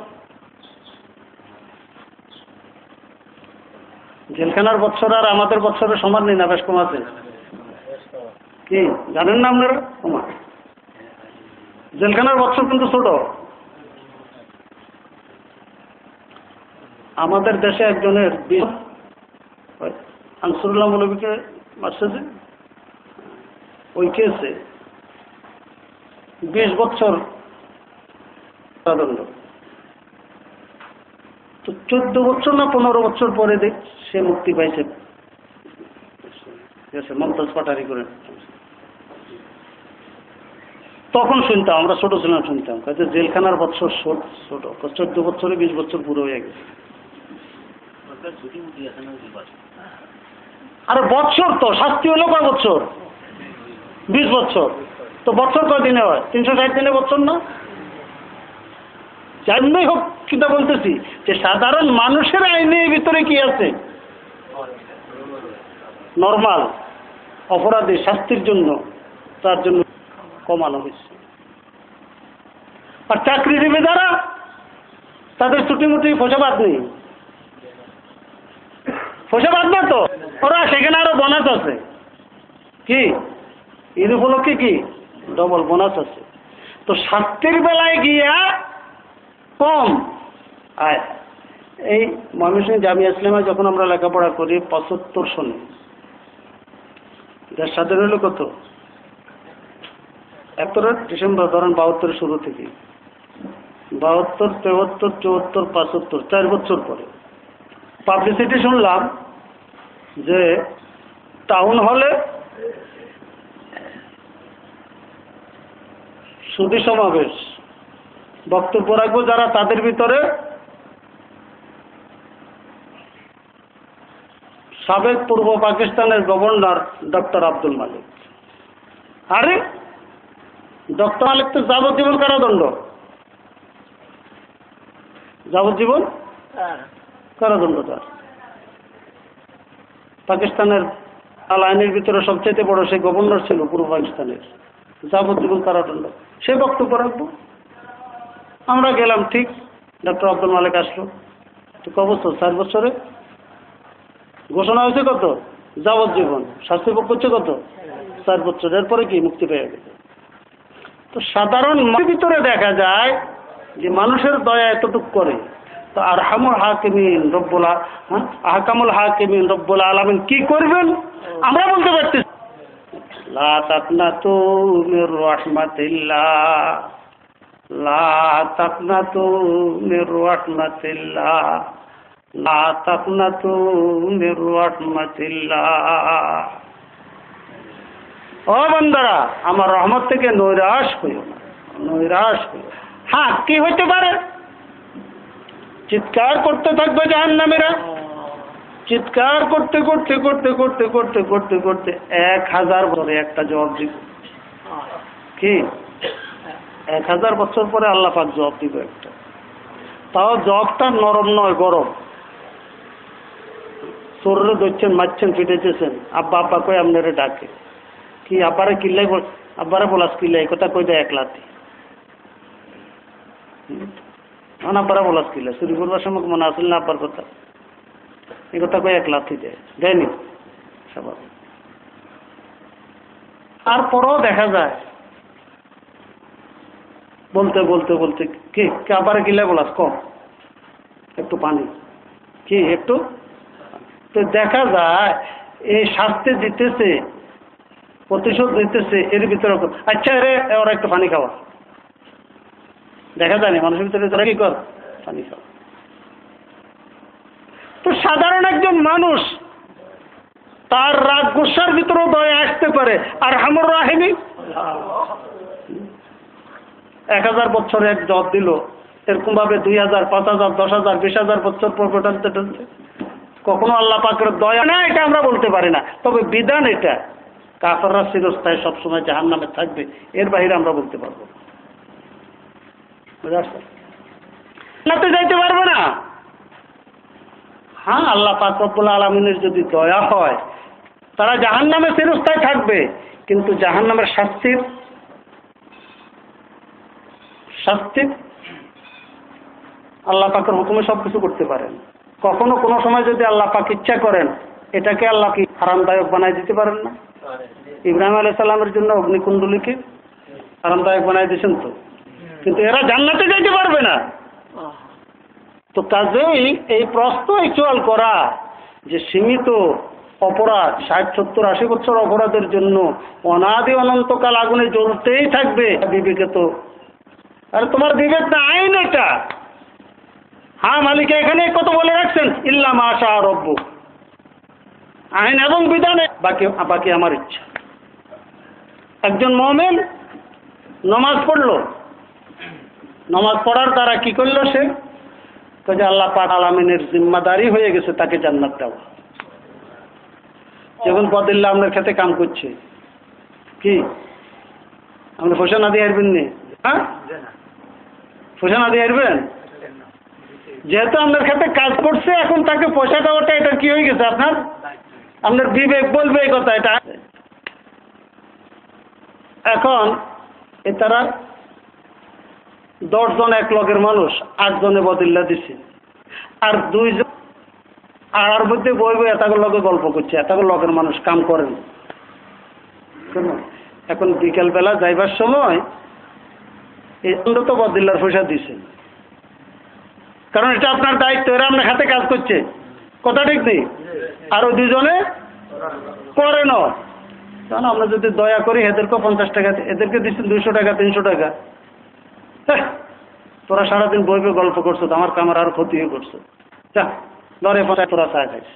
জেলখানার বৎসর আর আমাদের বৎসরের সমান নেই না? বেশ কম আছে। কি জানেন না আপনারা? কমা। জেলখানার বৎসর কিন্তু ছোট। আমাদের দেশে একজনের আনসুরুল্লাহ মৌলভীকে মারছে যে, ওই কেসে 20 বছর দণ্ড। তো 14 বছর না 15 বছর পরে দেখ সে মুক্তি পাইছে, মমতাজ পাটারি করে। তখন শুনতাম, আমরা ছোট ছিলাম, শুনতাম জেলখানার বছর ছোট, 14 বছরে 20 বছর পুরো হয়ে গেছে। আরে বছর তো শাস্তি হলো কয় বছর? 20 বছর। তো বছর কয় দিনে হয়? 360 দিনে বছর না? যাই হোক, কিটা বলতেছি যে সাধারণ মানুষের আইনের ভিতরে কি আছে? নর্মাল অপরাধী শাস্তির জন্য, তার জন্য কমানো হয়েছে। আর চাকরিজীবী যারা, তাদের ছুটিমুটি ফোসাবাদ নেই, ফোসাবাদ না তো, ওরা সেখানে আরো বোনাস আছে। কি ঈদ উপলক্ষে কি ডবল বোনাস আছে। তো শাস্তির বেলায় গিয়া কম আয়। এই ময়মনসিংহ জামিয়া ইসলামে যখন আমরা লেখাপড়া করি 75 সনে, দেশ স্বাধীন হলো কত? 71 ডিসেম্বর, ধরেন 72 শুরু থেকে 72, 73, 74, 75, 4 বছর পরে পাবলিসিটি শুনলাম যে টাউন হলে সুধী সমাবেশ, বক্তব্য রাখবো যারা, তাদের ভিতরে সাবেক পূর্ব পাকিস্তানের গভর্নর ডক্টর আব্দুল মালিক। আরে ডক্টর মালিক তো যাবজ্জীবন কারাদণ্ড, যাবজ্জীবন কারাদণ্ড তার। পাকিস্তানের আল আইনের ভিতরে সবচেয়ে বড় সেই গভর্নর ছিল পূর্ব পাকিস্তানের, যাবজ্জীবন কারাদণ্ড। সে বক্তব্য রাখবো। আমরা গেলাম, ঠিক ডক্টর আব্দুল মালিক আসলো। তো ক বছর? 4 বছরে ঘোষণা হয়েছে কত? যাবজ্জীবন। শাস্তি ভোগ করছে কত? 4 বছর। এরপরে কি মুক্তি পেয়ে গেছে। তো সাধারণ মানুষের ভিতরে দেখা যায় যে মানুষের দয়া এতটুকু করে। তো আরহামুল হাকিমিন রব্বুল আহকামুল হাকিমিন রব্বুল আলামিন কি করবেন আমরা বলতে পারতেছি। লা তাকনাতু মির রাহমাতিল্লাহ, লা তাকনাতু মির রাহমাতিল্লাহ, লা তাকনাতু মির রাহমাতিল্লাহ। ও বান্দারা, আমার রহমত থেকে নৈরাশ হইও না, নৈরাশ হইও। হ্যাঁ, কি হইতে পারে? চিৎকার করতে থাকবে জাহান্নামীরা, চিৎকার করতে করতে করতে করতে করতে করতে করতে 1000 বছরে একটা জবাব দিব। কি 1000 বছর পরে আল্লাহ পাক জবাব দিব একটা। তাও জবাবটা নরম নয়, গরম। শরীরে ধরছেন, মারছেন, পিটেছেন, আব্বা আব্বা কই আপনারে ডাকে। কি আব্বারে কিল্লাই, আব্বারে বলাস কিল্লাই, এই কথা কই দেয় একলাতে। আব্বারা বলাস কিল্লাই, চুরি করবার সময় মনে আসল না আব্বার কথা, এই কথা কই একলাতে দেয়, দেয়নি সবার। তারপরেও দেখা যায় বলতে বলতে বলতে কি আব্বারে কিল্লাই বলাস, কম একটু পানি, কি একটু। তো দেখা যায় এই শাস্তি দিতেছে, প্রতিশোধ দিতেছে, এর ভিতরে আচ্ছা রে ওরা একটু পানি খাওয়া। দেখা যায় না মানুষের ভিতরে তারা কি কর, পানি খাওয়া। তো সাধারণ একজন মানুষ, তার রাগ গুসার ভিতরেও দয়া আসতে পারে। আর আরহামুর রাহিমিন 1000 বছরে এক জব দিল, এরকম ভাবে 2000, 5000, 10,000, 20,000 বছর পর টানতে টানতে কখনো আল্লাহ পাকের দয়া না, এটা আমরা বলতে পারি না। তবে বিধান এটা, কাফেররা চিরস্থায়ী সবসময় জাহান্নামে থাকবে, এর বাইরে আমরা বলতে পারবো না। জান্নাতে যাইতে পারবে না। হ্যাঁ, আল্লাহ পাক রব্বুল আলামিনের যদি দয়া হয় তারা জাহান্নামে চিরস্থায়ী থাকবে, কিন্তু জাহান্নামের শাস্তি আল্লাহ পাকের হুকুমে সবকিছু করতে পারেন। কখনো কোনো সময় যদি আল্লাহ পাক ইচ্ছা করেন, এটাকে আল্লাহ কি আরামদায়ক বানাই দিতে পারেন না? ইব্রাহিম আলাইহিস সালামের জন্য অগ্নিকুণ্ডলীকে আরামদায়ক বানাই দিয়েছেন তো, কিন্তু এরা জান্নাতে যাইতে পারবে না। তো কাজেই এই প্রশ্ন ইকচুয়াল করা যে সীমিত অপরাধ 60, 70, 80 বছর অপরাধের জন্য অনাদি অনন্তকাল আগুনে জ্বলতেই থাকবে, বিবেকে তো আর তোমার বিবেক না, আইন এটা। হ্যাঁ, মালিক এখানে কত বলে রাখছেন, ইল্লা মা শাআ রব্বুক, আইন এবং বিধানে বাকি আমার ইচ্ছা। একজন মুমিন নামাজ পড়লো, নামাজ পড়ার দ্বারা কি করলো সে, যে আল্লাহ পাক আলামিনের জিম্মাদারি হয়ে গেছে তাকে জান্নাত দেওয়া। যেমন বদিল্লা আপনার খেতে কাম করছে, কি আপনি পয়সা না দিয়ে আসবেন নি? হ্যাঁ, পয়সা না দিয়ে আসবেন, যেহেতু আপনার ক্ষেত্রে কাজ করছে, এখন তাকে পয়সা দেওয়াটা এটা কি হয়ে গেছে, আপনার বিবেক বলবে এই কথা। এটা এখন এ তারা 10 জন এক লগের মানুষ, 8 জনে বদিল্লা দিছে, আর 2 জন আর মধ্যে বই বই এতগুলো লগে গল্প করছে, এতগুলো লগের মানুষ কাম করেন। এখন বিকেলবেলা যাইবার সময় এই তো বদিল্লার পয়সা দিছে, কারণ এটা আপনার দায়িত্ব, এরা আপনার হাতে কাজ করছে, কথা ঠিক নেই। আরো 2 জনে করে না, কারণ আমরা যদি দয়া করি এদেরকেও 50 টাকা, এদেরকে দিচ্ছেন 200 টাকা, 300 টাকা, তোরা সারাদিন বইবে গল্প করছো, আমার কামার আর ক্ষতি হয়ে করছো, যা ধরে পাঠায় তোরা চা খাইস।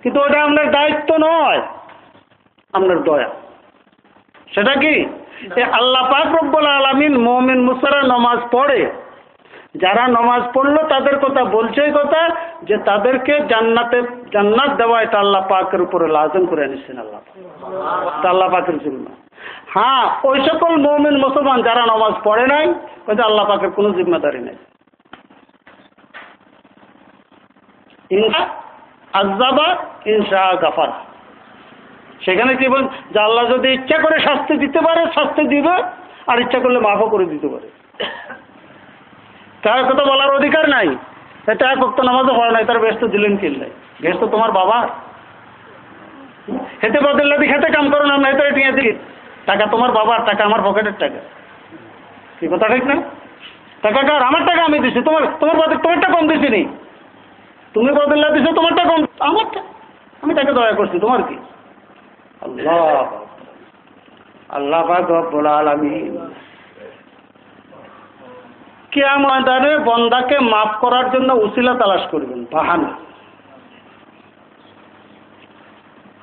কিন্তু ওটা আপনার দায়িত্ব নয়, আপনার দয়া। সেটা কি? আল্লাহ পাক রব্বুল আলামিন মুমিন মুসলিমরা নামাজ পড়ে, যারা নামাজ পড়লো তাদের কথা বলছে, কথা যে তাদেরকে জান্নাত দেওয়া এটা আল্লাহ পাকের উপরে লাজম করে নিচ্ছেন আল্লাহ, আল্লাহ পাকের জন্য। হ্যাঁ, ওই সকল মুমিন মুসলমান যারা নামাজ পড়ে নাই, ওই যে আল্লাহ পাকের কোনো জিম্মাদারি নেই। ইনশা আযাবা ইনশা গাফারা, সেখানে কি বল যে আল্লাহ যদি ইচ্ছা করে শাস্তি দিতে পারে শাস্তি দিবে, আর ইচ্ছা করলে মাফও করে দিতে পারে। তার কথা বলার অধিকার নাই। এটা এক ওয়াক্ত নামাজও পড়ে নাই, তার বেহেশত দিলেন কিনলে? বেহেশত তোমার বাবার। হেঁটে বদল্লাদি খেতে কাম করো না, নাই তো এটি টাকা তোমার বাবার, টাকা আমার পকেটের টাকা। কি কথা ঠিক না? টাকা কার? আমার টাকা আমি দিছি। তোমারটা কম দিছি নি, তুমি বদল্লা দিছো, তোমারটা কম, আমারটা আমি তাকে দয়া করছি, তোমার কি? আল্লাহ আল্লাহ পাক রব্বুল আলামিন কিয়ামত ময়দানে বান্দাকে মাফ করার জন্য উসিলা তালাশ করবেন, বাহানা।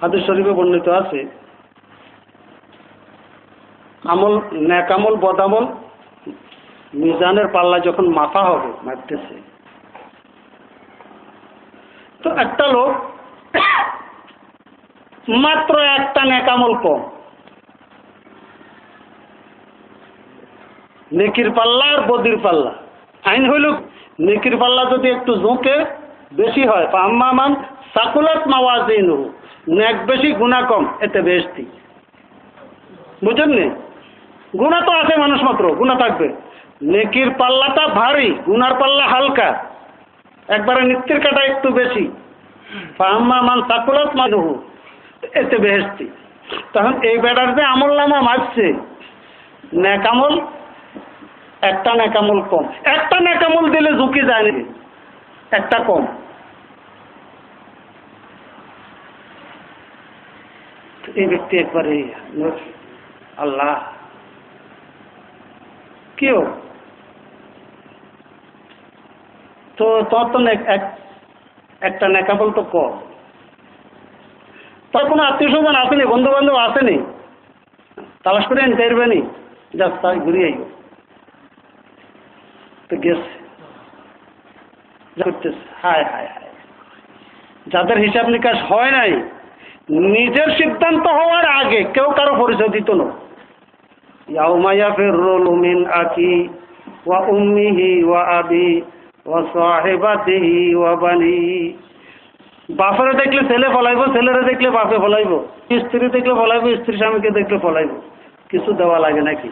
হাদিস শরীফে বর্ণিত আছে, আমল, নেক আমল বদামল মিজানের পাল্লা যখন মাথা হবে, মারতেছে, তো একটা লোক মাত্র একটা নেক আমল কম, নেকির পাল্লা আর বদির পাল্লা। আইন হইল নেকির পাল্লা যদি একটু ঝুঁকে বেশি হয়, আম্মামান সাকুলাত মাওয়াজিনহু, নেক বেশি গুনাহ কম, এতে বেহেশতি। বুঝেন নি? গুনাহ তো আছে, মানুষ মাত্র গুনাহ থাকবে। নেকির পাল্লাটা ভারী, গুনার পাল্লা হালকা, একবারে নিত্যের কাটা একটু বেশি, আম্মামান সাকুলাত মাওয়াজিনহু, এতে বেহেশতি। তখন এই বেটার যে আমল নামা মারছে, নেক আমল একটা নেকামল কম, একটা নেকামল দিলে ঝুঁকি যায় নাকি, একটা কম। এই ব্যক্তি একবারে আল্লাহ কেউ তো তোর তো একটা নেকামল তো কম, তোর কোনো আত্মীয় স্বজন আসেনি, বন্ধু বান্ধব আসেনি, তালাশ করে নিতে পারবেনি, যাস তাই ঘুরিয়ে আইব। গেছে হায় হায় হায়, যাদের হিসাব নিকাশ হয় নাই, নিজের সিদ্ধান্ত হওয়ার আগে কেউ কারো পরিচয় দিত না। ইয়াউমা ইয়াফিরুল মিন আখি ওয়া উম্মিহি ওয়া আবি ওয়া সাহিবাতিহি ওয়া বানি। বাপরে দেখলে ছেলে ফলাইব, ছেলেরা দেখলে বাপে ফলাইব, স্ত্রী দেখলে ফলাইব, স্ত্রী স্বামীকে দেখলে ফলাইব। কিছু দেওয়া লাগে নাকি?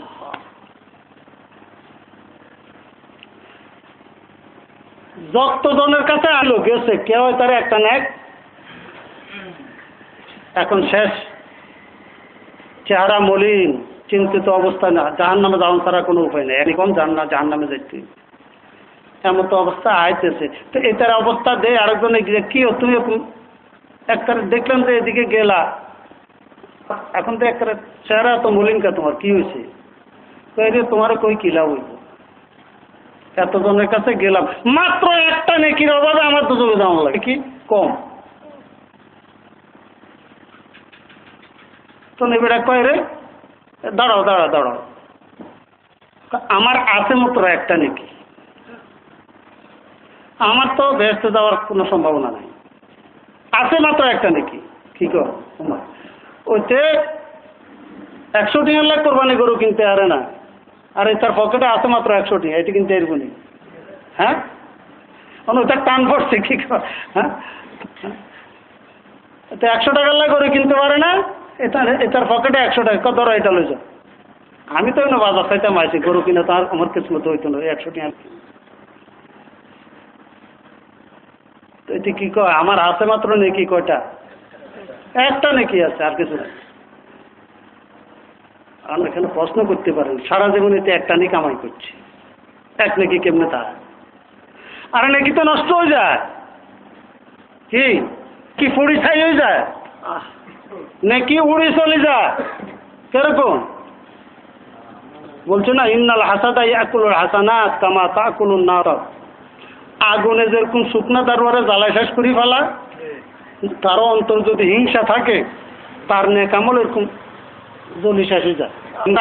যতজনের কাছে আলো গেছে, কেউ তার একটা নেক, এখন শেষ, চেহারা মলিন, চিন্তিত অবস্থা, না জাহান নামে যাওয়ান ছাড়া কোনো উপায় নেই, এখন জাহান নামে যাইতে এমন তো অবস্থা আইতেছে। তো এটার অবস্থা দে আরেকজনে গিয়ে, কি তুমি একটা দেখলাম যে এদিকে গেলা, এখন তো একটা চেহারা তো মলিনকা, তোমার কি হয়েছে? তোমার কই কিলা হইব, এতজনের কাছে গেলাম, মাত্র একটা নেকির অভাবে আমার দুজনে যাওয়া লাগে কি কম। তো নেবেটা কয় রে, দাঁড়াও দাঁড়াও দাঁড়াও, আমার আছে মাত্র একটা নেকি, আমার তো বেহেশতে যাওয়ার কোনো সম্ভাবনা নাই, আছে মাত্র একটা নেকি। কি কর ওইতে 100 টাকা লাখ কোরবানি গরু কিনতে পারে না, আর তার পকেটে আছে মাত্র 100 টাকা, এটি কিনতে পারবো নি? হ্যাঁ, ওটা টান পড়ছে, কি কর? হ্যাঁ, 100 টাকার লাখ গরু কিনতে পারে না, এটার পকেটে 100 টাকা, ধরো এটা লই যাও। আমি তো বাজার খাইতে মাইছি, গরু কিনে তো আর আমার কিসমত হইতো না 100 টাকা। তো এটি কি কয়, আমার আছে মাত্র নেকি কয়টা? একটা নেকি আছে, আর কিছু না। আর এখানে প্রশ্ন করতে পারেন, সারা জীবন এতে একটা নেকি কামাই করছে, এক নেকি কেমনে তা? আর নেকি তো নষ্ট হয়ে যায়, কি কি ফুড়ি ছাই হয়ে যায়, নেকি উড়ে চলে যায়, কিরকম? বলছো না ইন্নাল হাসাদা ইয়াকুলুল হাসানাত কামা তাকুলুন নার, আগুনে যেরকম শুকনা তারপরে জ্বালায় শেষ করি ফেলা, তারও অন্তর যদি হিংসা থাকে তার নেকামল এরকম জ্বলি শেষ হয়ে যায়,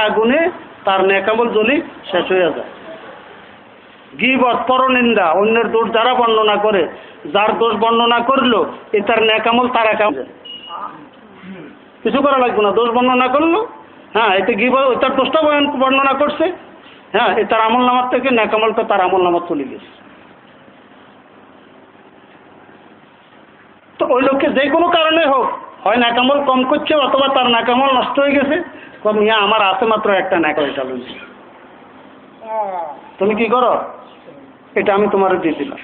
আগুনে তার নেকামল জ্বলি শেষ হয়ে যায়। গীবত, পরনিন্দা, অন্যের দোষ যারা বর্ণনা করে, যার দোষ বর্ণনা করলো এ তার নেকামল তার একা কিছু করা লাগবে না, দোষ বর্ণনা করলো, হ্যাঁ এতে গীবত ওই তার দোষটা বর্ণনা করছে, হ্যাঁ এ তার আমল নামার থেকে নেকামলটা তার আমল নামার চলে গেছে। তো ওই লোককে যে কোনো কারণে হোক, হয় নাকামল কম করছে অথবা তার নাকামল নষ্ট হয়ে গেছে, কম ইয়া আমার আছে মাত্র একটা নাকা, এটা বলছি তুমি কি করো, এটা আমি তোমার দিয়ে দিলাম,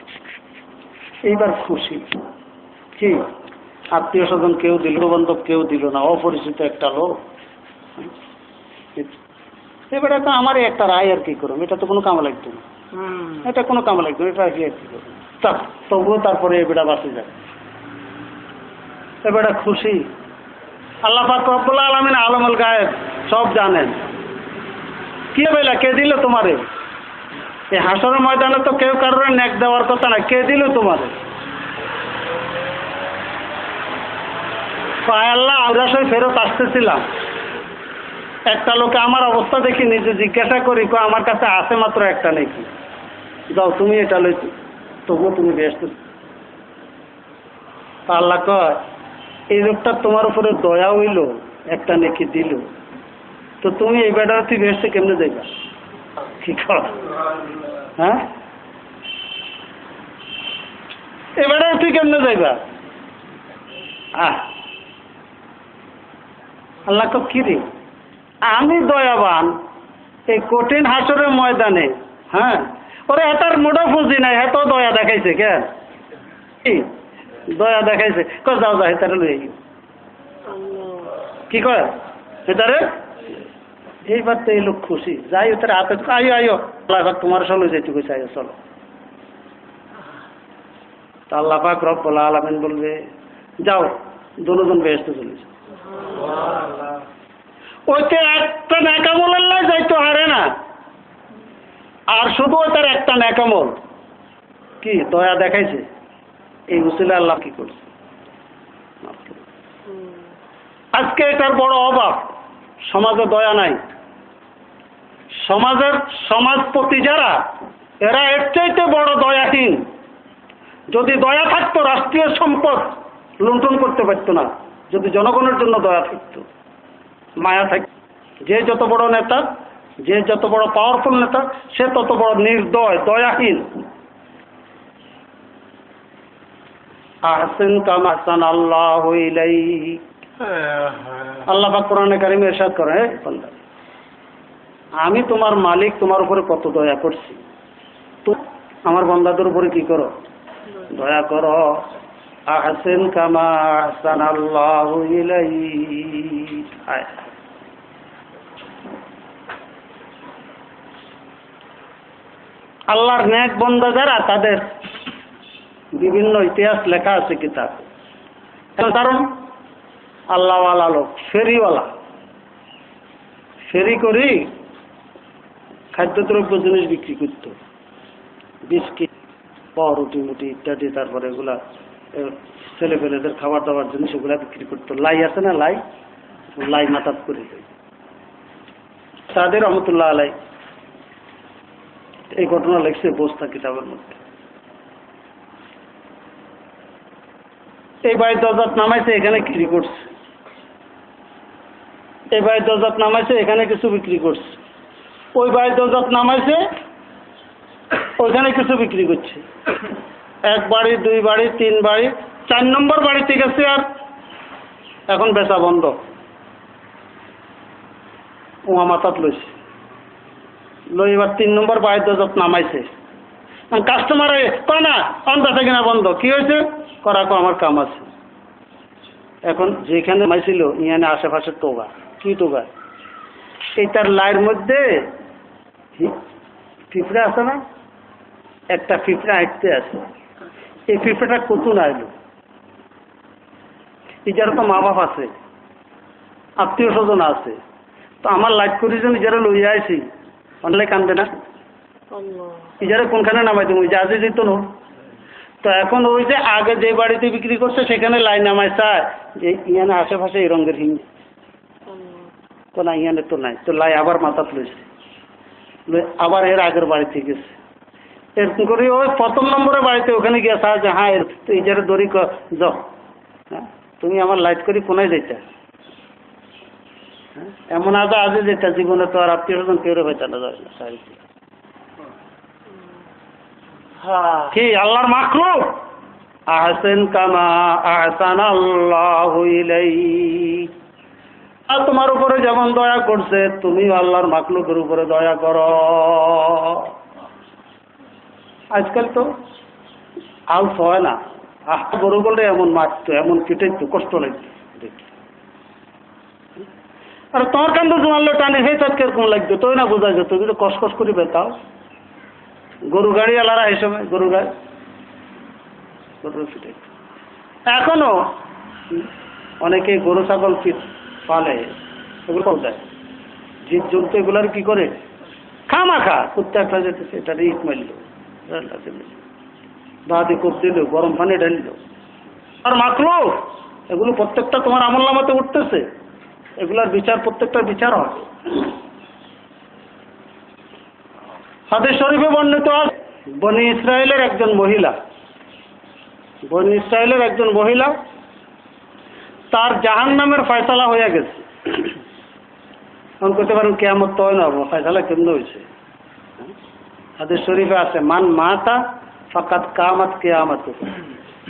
এইবার খুশি। কি আত্মীয় স্বজন কেউ দিল, বান্ধব কেউ দিল না, অপরিচিত একটা লোক, এবারে তো আমার একটা রায় আর কি করুন, এটা তো কোনো কামে লাগতো না, এটা কোনো কামে লাগতো না, এটা আর কি করুন, তবুও তারপরে এবারে বাঁচে যায়, এবারে খুশি। আল্লাহ পাক রব্বুল আলামিন আলমুল গায়েব, সব জানেন। কে বেলা কে দিল তোমারে? এই হাসরের ময়দানে তো কেউ কারোর নেক দেওয়ার কথা না, কে দিল তোমারে? আল্লাহ আমরা সবাই ফেরত আসতেছিলাম, একটা লোকে আমার অবস্থা দেখি নিজে জিজ্ঞাসা করি, আমার কাছে আছে মাত্র একটা নাকি, যাও তুমি এটা লই, তবুও তুমি ব্যস্ত। আল্লাহ কয় এই লোকটা তোমার উপরে দয়া হইল, একটা নেকি দিল, তো তুমি এই বেটার তুই বেসতে কেমনে যাইবা? কি কর, হ্যাঁ এই বেটার তুই কেমনে যাইবা? আল্লাহ তো কি রে, আমি দয়াবান এই কঠিন হাসরের ময়দানে, হ্যাঁ ওরে এটার মোটা ফুজি নাই, এত দয়া দেখাইছে কেন? দয়া দেখাইছে, যাও যা হেতারে লই কি কয় হেতারে। এইবার তো এই লোক খুশি, যাই ওদের হাতে আইও আইও, এবার তোমার চলো যাইতে কইছে, আইও চলো। আল্লাহ পাক রব্বুল আলামিন বলবে যাও দুজন বেহেশতে চলেছে। ওইতে একটা নেকামল আল্লাহ যাইতে হারে না, আর শুধু তার একটা নেকামল কি দয়া দেখাইছে, এই উসিলা আল্লাহ কি করছে। আজকে এটার বড় অভাব, সমাজে দয়া নাই, সমাজপতি যারা এরা এর চাইতে বড় দয়াহীন। যদি দয়া থাকতো রাষ্ট্রীয় সম্পদ লুণ্ঠন করতে পারতো না, যদি জনগণের জন্য দয়া থাকতো, মায়া থাকতো, যে যত বড় নেতা, যে যত বড় পাওয়ারফুল নেতা, সে তত বড় নির্দয়, দয়াহীন। আহসিন কামা আহসানাল্লাহু ইলাইক, আল্লাহ পাক কোরআনে কারিমে ইরশাদ করে, বান্দা আমি তোমার মালিক, তোমার উপরে কত দয়া করছি, তো আমার বান্দাদের উপরে কি করো, দয়া করো। আহসিন কামা আহসানাল্লাহু ইলাইক। আল্লাহর নেক বান্দা যারা, তাদের বিভিন্ন ইতিহাস লেখা আছে কিতাব। কারণ আল্লাহওয়ালা লোক, ফেরিওয়ালা, ফেরি করি খাদ্যদ্রব্য জিনিস বিক্রি করতো, বিস্কিট, পাউরুটি মুটি ইত্যাদি, তারপরে এগুলা ছেলে পেলেদের খাবার দাবার জিনিস এগুলা বিক্রি করতো। লাই আছে না, লাই মাতাব করে সাদের রহমতুল্লাহ আলাই এই ঘটনা লেখছে বস্তা কিতাবের মধ্যে। এই বাড়ির দরজাত নামাইছে, এখানে বিক্রি করছে, এই বাড়ির দরজাত নামাইছে, এখানে কিছু বিক্রি করছে, ওই বাড়ির দরজাত নামাইছে, ওইখানে কিছু বিক্রি করছে। এক বাড়ি, দুই বাড়ি, তিন বাড়ি, 4 নম্বর বাড়িতে গেছে, আর এখন বেচা বন্ধ, ওয়া মাথাত লইছে, লই এবার 3 নম্বর বাড়ির দরজাত নামাইছে। কাস্টমারে কয় না বেচা কিনা বন্ধ, কি হয়েছে, করা আমার কাম আছে। এখন যেখানে নামাইছিল ইয়ানে আশেপাশে টোগা, কি টোগা, এইটার লাইয়ের মধ্যে পিঁপড়া আছে না, একটা পিঁপড়া হাঁটতে আছে, এই পিঁপড়াটা কতুন আইলো, ইজারা তো মা বাপ আছে, আত্মীয় স্বজন আছে, তো আমার লাইট করি যে নিজেরা লইয়া আইছি, অনলাই কান্দে না, ইজারে কোনখানে নামাই তুমি জাহাজে যেত না। তো এখন ওই যে আগে যে বাড়িতে বিক্রি করছে সেখানে লাই নামাই চায় যে ইয়ানে আশেপাশে এই রঙের হিং, তো না ইয়ানে তো নাই, তো লাই আবার মাথা তুলেছে, আবার এর আগের বাড়িতে গেছে, এরকম করে ওই প্রথম নম্বরে বাড়িতে ওখানে গিয়ে যে হ্যাঁ তো ইজারে দড়ি যাও, হ্যাঁ তুমি আমার লাইট করি কোনায় যাইতা, হ্যাঁ এমন আজে যেটা জীবনে তো আর আত্মীয় স্বজন কেউ হইতা না কি আল্লাহর মাখলুক। আহসিন কামা আহসানাল্লাহু ইলাইক, আর তোমার উপরে যেমন দয়া করছে তুমি আল্লাহর মাখলুকের উপরে দয়া করো। আজকাল তো আলস হয় না, গরু বলে এমন মারতো, এমন পিটাইতো, কষ্ট লাগতো দেখি। আর তোমার কান্দ জমালো টানে সেই তার কিরকম লাগতো তোই না বোঝা যেত, কিন্তু কষ্ট করি বেতাও গরু গাড়ি আলারা এই সময় গরু গাড়ি গরু পিটাই। এখনো অনেকে গরু ছাগল পালে, এগুলো পাওয়া যায় জীব জন্তু, এগুলার কি করে খামাখা কুত্তা একটা যেতেছে এটা ইট মারল, দাদি কোপ দিল, গরম পানি ঢালিল, আর মাখলো এগুলো প্রত্যেকটা তোমার আমল নামাতে উঠতেছে, এগুলার বিচার প্রত্যেকটা বিচার হয়। হাদিস শরীফে বর্ণিত আছে বনি ইসরায়েলের একজন মহিলা তার জাহান্নামের ফয়সালা হয়ে গেছে। এখন করতে পারেন কিয়ামত তো হয় না, ফয়সালা কেমন হয়েছে? হাদিস শরীফে আছে মান মাতা ফাকাত কামাত কিয়ামত,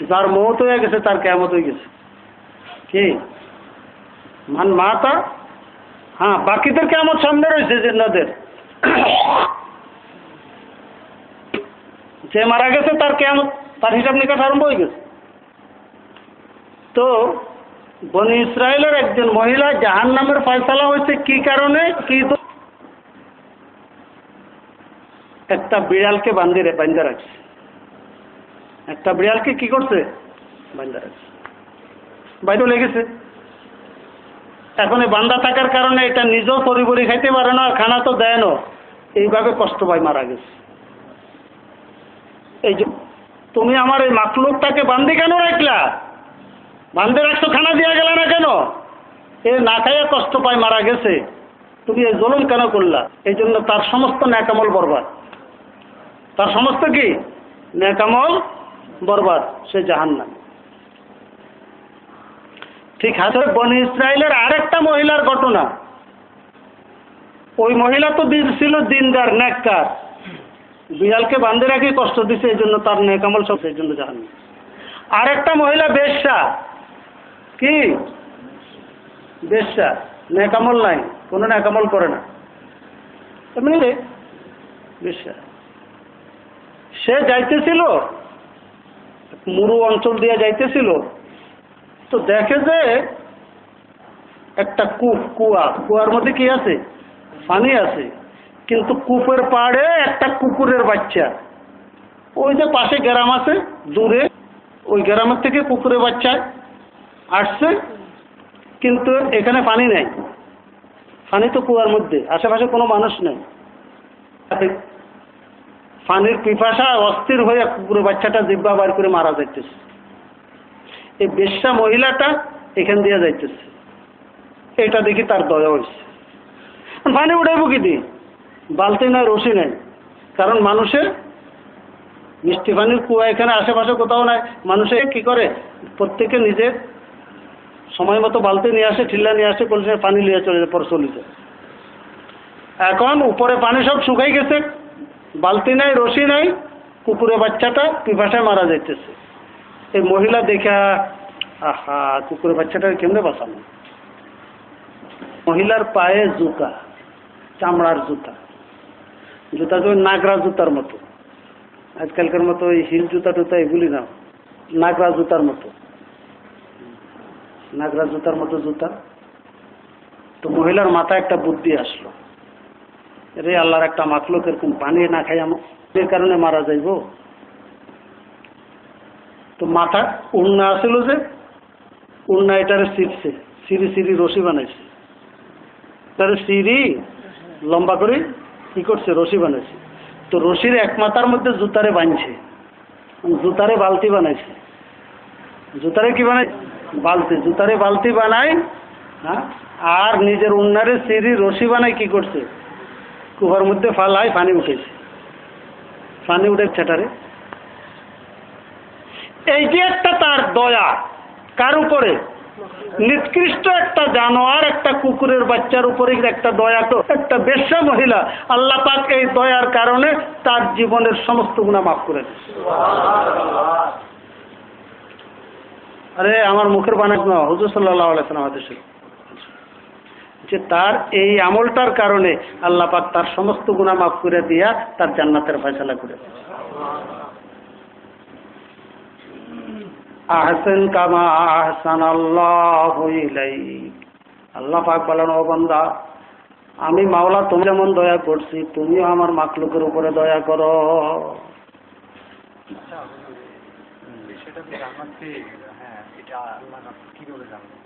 যার মওত হয়ে গেছে তার কিয়ামত হয়ে গেছে। কি মান মাতা, হ্যাঁ বাকিদের কিয়ামত সামনে রয়েছে, জিন্নাদের যে মারা গেছে তার কিয়ামত, তার হিসাব নিকাশ আরম্ভ হয়ে গেছে। তো বনি ইসরায়েলের একজন মহিলা জাহান্নামের ফয়সালা হয়েছে কি কারণে? কি একটা বিড়ালকে বান্ধে রাখছে, একটা বিড়ালকে কি করছে? বান্ধা রাখছে, বাইরে লেগেছে। এখন এই বান্ধা থাকার কারণে এটা নিজেও পরিবরি খাইতে পারে না, খানা তো দেয় না, এইভাবে কষ্ট পায় মারা গেছে। এই যে তুমি আমার এই মাখলুকটাকে বান্ধে কেন রাখলা? বান্ধে রাখছো, খানা দেওয়া গেল না কেন? এ না খাইয়া কষ্ট পায় মারা গেছে, তুমি এই জুলুম কেন করলা? এই জন্য তার সমস্ত নেকামল বরবাদ, তার সমস্ত কি নেকামল বরবাদ, সে জাহান্নাম। ঠিক আছে, বনি ইসরায়েলের আরেকটা মহিলার ঘটনা। ওই মহিলা তো ছিল দিনদার নেককার, বিড়ালকে বান্ধে রাখি কষ্ট দিছে, এই জন্য তার নেকামল সব, সেই জন্য জাহান্নাম। আরেকটা মহিলা বেশ্যা, কি বেশ্যা, নেকামল নাই, কোনো নেকামল করে না, এমনি বেশ্যা। সে যাইতেছিল মুরু অঞ্চল দিয়ে যাইতেছিল, তো দেখে যে একটা কুয়ার মধ্যে কি আছে? পানি আছে, কিন্তু কূপের পাড়ে একটা কুকুরের বাচ্চা, ওই যে পাশে গ্রাম আছে দূরে, ওই গ্রামের থেকে কুকুরের বাচ্চা আসছে, কিন্তু এখানে পানি নেই, পানি তো কুয়ার মধ্যে, আশেপাশে কোনো মানুষ নেই। পানির পিপাসা অস্থির হয়ে কুকুরের বাচ্চাটা জিব্বা বার করে মারা যাইতেছে। এই বেশ্যা মহিলাটা এখান দিয়ে যাইতেছে, এটা দেখি তার দয়া হয়েছে। পানি উঠাইব কি দিয়ে? বালতি নাই, রশি নাই, কারণ মানুষের মিষ্টি পানির কুয়া এখানে আশেপাশে কোথাও নাই। মানুষে কি করে, প্রত্যেকে নিজের সময় মতো বালতি নিয়ে আসে, ঠিল্লা নিয়ে আসে, কলসে পানি নিয়ে চলে যায়, পরে চলে যায়। এখন উপরে পানি সব শুকাই গেছে, বালতি নাই, রশি নাই, কুকুরের বাচ্চাটা পিপাসায় মারা যাইতেছে। এই মহিলা দেখা, আহা কুকুরের বাচ্চাটাকে কেমনে বাঁচানো? মহিলার পায়ে জুতা, চামড়ার জুতা, জুতা তো নাগরা জুতার মতো, আজকালকার মতো ওই হিল জুতা টুতা এগুলি না, নাগরা জুতার মতো, নাগরা জুতার মতো জুতা। তো মহিলার মাথায় একটা বুদ্ধি আসলো, রে আল্লাহর একটা মাখলুক এরকম পানি না খাই এর কারণে মারা যাইব। তো মাথা উন্না আসিল যে, উন্না এটারে ছিটছে, সিঁড়ি রশি বানাইছে, তার সিঁড়ি লম্বা করে কি করছে, রশি বানাইছে। তো রশির এক মাথার মধ্যে জুতারে বাঁধছে, জুতারে বালতি বানাইছে। জুতারে কি বানাই? বালতি। জুতারে বালতি বানায়, হ্যাঁ, আর নিজের উন্নারে সিঁড়ি রশি বানায় কি করছে, কুয়ার মধ্যে ফালায়, পানি উঠেছে। পানি উঠে সেটারে, এই যে একটা তার দয়া কার উপরে, নিকৃষ্ট একটা জানোয়ার, একটা কুকুরের বাচ্চার উপরে একটা দয়া। তো একটা বেশ্যা মহিলা, আল্লাহ পাক এই দয়ার কারণে তার জীবনের সমস্ত গুনাহ মাফ করে দিয়েছে। আরে আমার মুখের বানাক না, হুজুর সাল্লাল্লাহু আলাইহি ওয়াসাল্লাম হাদিসে যে তার এই আমলটার কারণে আল্লাহ পাক তার সমস্ত গুনাহ মাফ করে দিয়া তার জান্নাতের ফয়সালা করে দিয়েছে। আহসান কামা আহসানাল্লাহু ইলাইক। আল্লাহ পাক বলেন, ও বান্দা, আমি মাওলা তুমি যেমন দয়া করছি, তুমিও আমার মাখলুকের উপরে দয়া করো।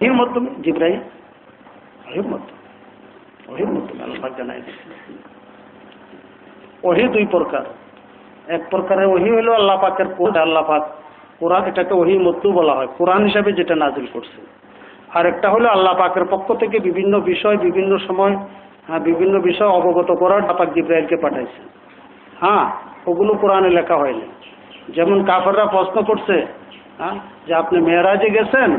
এর মাধ্যমে জিবরাইল, ওহির মাধ্যমে আল্লাহ পাক জানাই দিয়েছে। ওহি দুই প্রকার। এক প্রকারের ওহি হলো আল্লাহ পাকের কোরআন। আল্লাহ পাক কোরআন, এটাকে ওহি মতলু বলা হয়, কোরআন হিসাবে যেটা নাজিল করছে। আর একটা হলো আল্লাহ পাকের পক্ষ থেকে বিভিন্ন বিষয়, বিভিন্ন সময়, বিভিন্ন বিষয় অবগত করার আল্লাহ পাক জিবরাইলকে পাঠাইছে। হ্যাঁ, ওগুলো কোরআনে লেখা হয়নি। যেমন কাফেররা প্রশ্ন করছে, হ্যাঁ, যে আপনি মেরাজে গেছেন,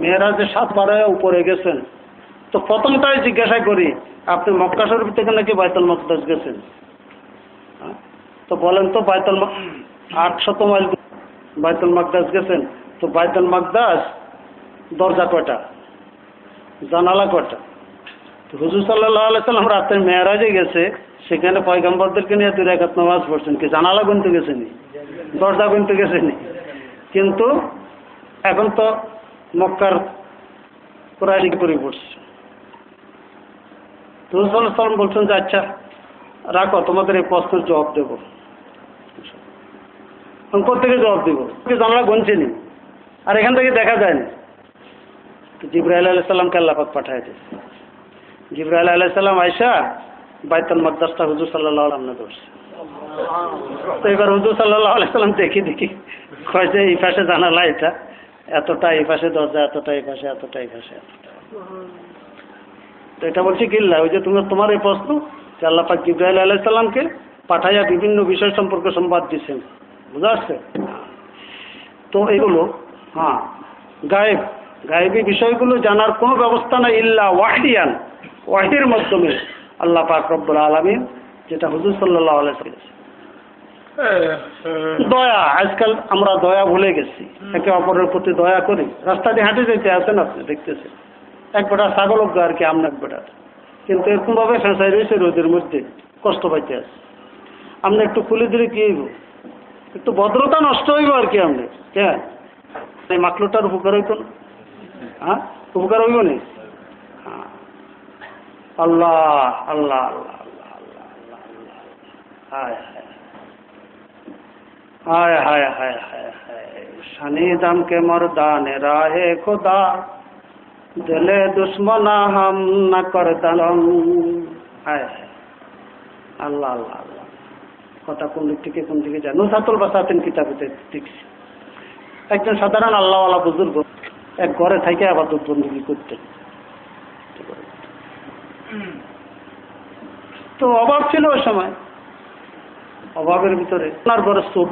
মেরাজে 7 বারে উপরে গেছেন, তো প্রথমটাই জিজ্ঞাসা করি, আপনি মক্কা শরীফ থেকে নাকি বাইতুল মাকদাস গেছেন? তো বলেন তো, 800 মাইল বাইতুল মাকদাস গেছেন, তো বাইতুল মাকদাস দরজা কয়টা, জানালা কয়টা? তো হুজুর সাল্লাল্লাহু আলাইহি সাল্লাম রাতে মেরাজে গেছে, সেখানে পয়গম্বরদেরকে নিয়ে 2 রাকাত নামাজ পড়ছেন। কি জানালা গুনতে গেছেনি, দরজা গুনতে গেছেনি? কিন্তু এখন তো মক্কার প্রায় করে পড়ছে। তো হুজুর সাল্লাল্লাহু আলাইহি সাল্লাম বলছেন যে আচ্ছা রাখো, তোমাদের এই প্রশ্নের জবাব দেবো। কোথেকে জবাব দিব? জানালা গুনছেনি, আর এখান থেকে দেখা যায়নি। তো জিবরাইল আলাইহিস সালামকে আল্লাহ পাক পাঠায় দিয়েছে। জিবরাইল আলাইহিস সালাম আয়েশা বাইতুল মাকদাসটা হুজুর সাল্লাল্লাহু আলাইহি ওয়াসাল্লাম ধরছে। তো এবার হুজুর সাল্লাল্লাহু আলাইহি ওয়াসাল্লাম দেখি কয় যে এই পাশে জানালা, এটা এতটা, এই পাশে দরজা এতটা, এই পাশে এতটা, এই পাশে এতটা। তো এটা বলছি কিল্লা, ওই যে তোমার এই প্রশ্ন, যে আল্লাহ পাক জিবরাইল আলাইহিস সালামকে পাঠাইয়া বিভিন্ন বিষয় সম্পর্কে সংবাদ দিচ্ছেন, বুঝা আসছে? তো এগুলো, হ্যাঁ, গায়েবী বিষয়গুলো জানার কোনো ব্যবস্থা নাই ইল্লা ওয়াহিয়ান, ওয়াহির মাধ্যমে আল্লাহ পাক রব্বুল আলামিন, যেটা হুজুর সাল্লাল্লাহু আলাইহি ওয়াসাল্লাম। দয়া, আজকাল আমরা দয়া ভুলে গেছি, একে অপরের প্রতি দয়া করি। রাস্তা দিয়ে হাঁটে যেতে আছেন, আপনি দেখতেছেন এক বেটা ছাগল আর কি আমন এক বেটা, কিন্তু এরকম ভাবে ফেঁসাই রয়েছে রোদের মধ্যে, কষ্ট পাইতে আছে। আপনি একটু খুলে দিলে কি হইব, একটু ভদ্রতা নষ্ট হইব আর কি। আপনি কেন এই মাকলুটার উপকার হইতো না? হ্যাঁ, উপকার হইব না? হ্যাঁ, আল্লাহ আল্লাহ আল্লাহ আল্লাহ আল্লাহ আল্লাহ, হায় হায় হায় হায় হায় হায়, শানি দাম কে মর্দানে রাহে খোদা, দিলে দুশ্মনা হাম না করতাম। হায় হায়, আল্লাহ আল্লাহ আল্লাহ, কথা কোন দিক থেকে কোন দিকে যায়। নুসাতুল বাসাতিন কিতাবে দেখছি, একজন সাধারণ আল্লাহওয়ালা বুজুর্গ এক ঘরে থেকে ইবাদত বন্দেগী করতেন। তো অভাব ছিল ওই সময়, অভাবের ভিতরে ওনার ঘরে চোর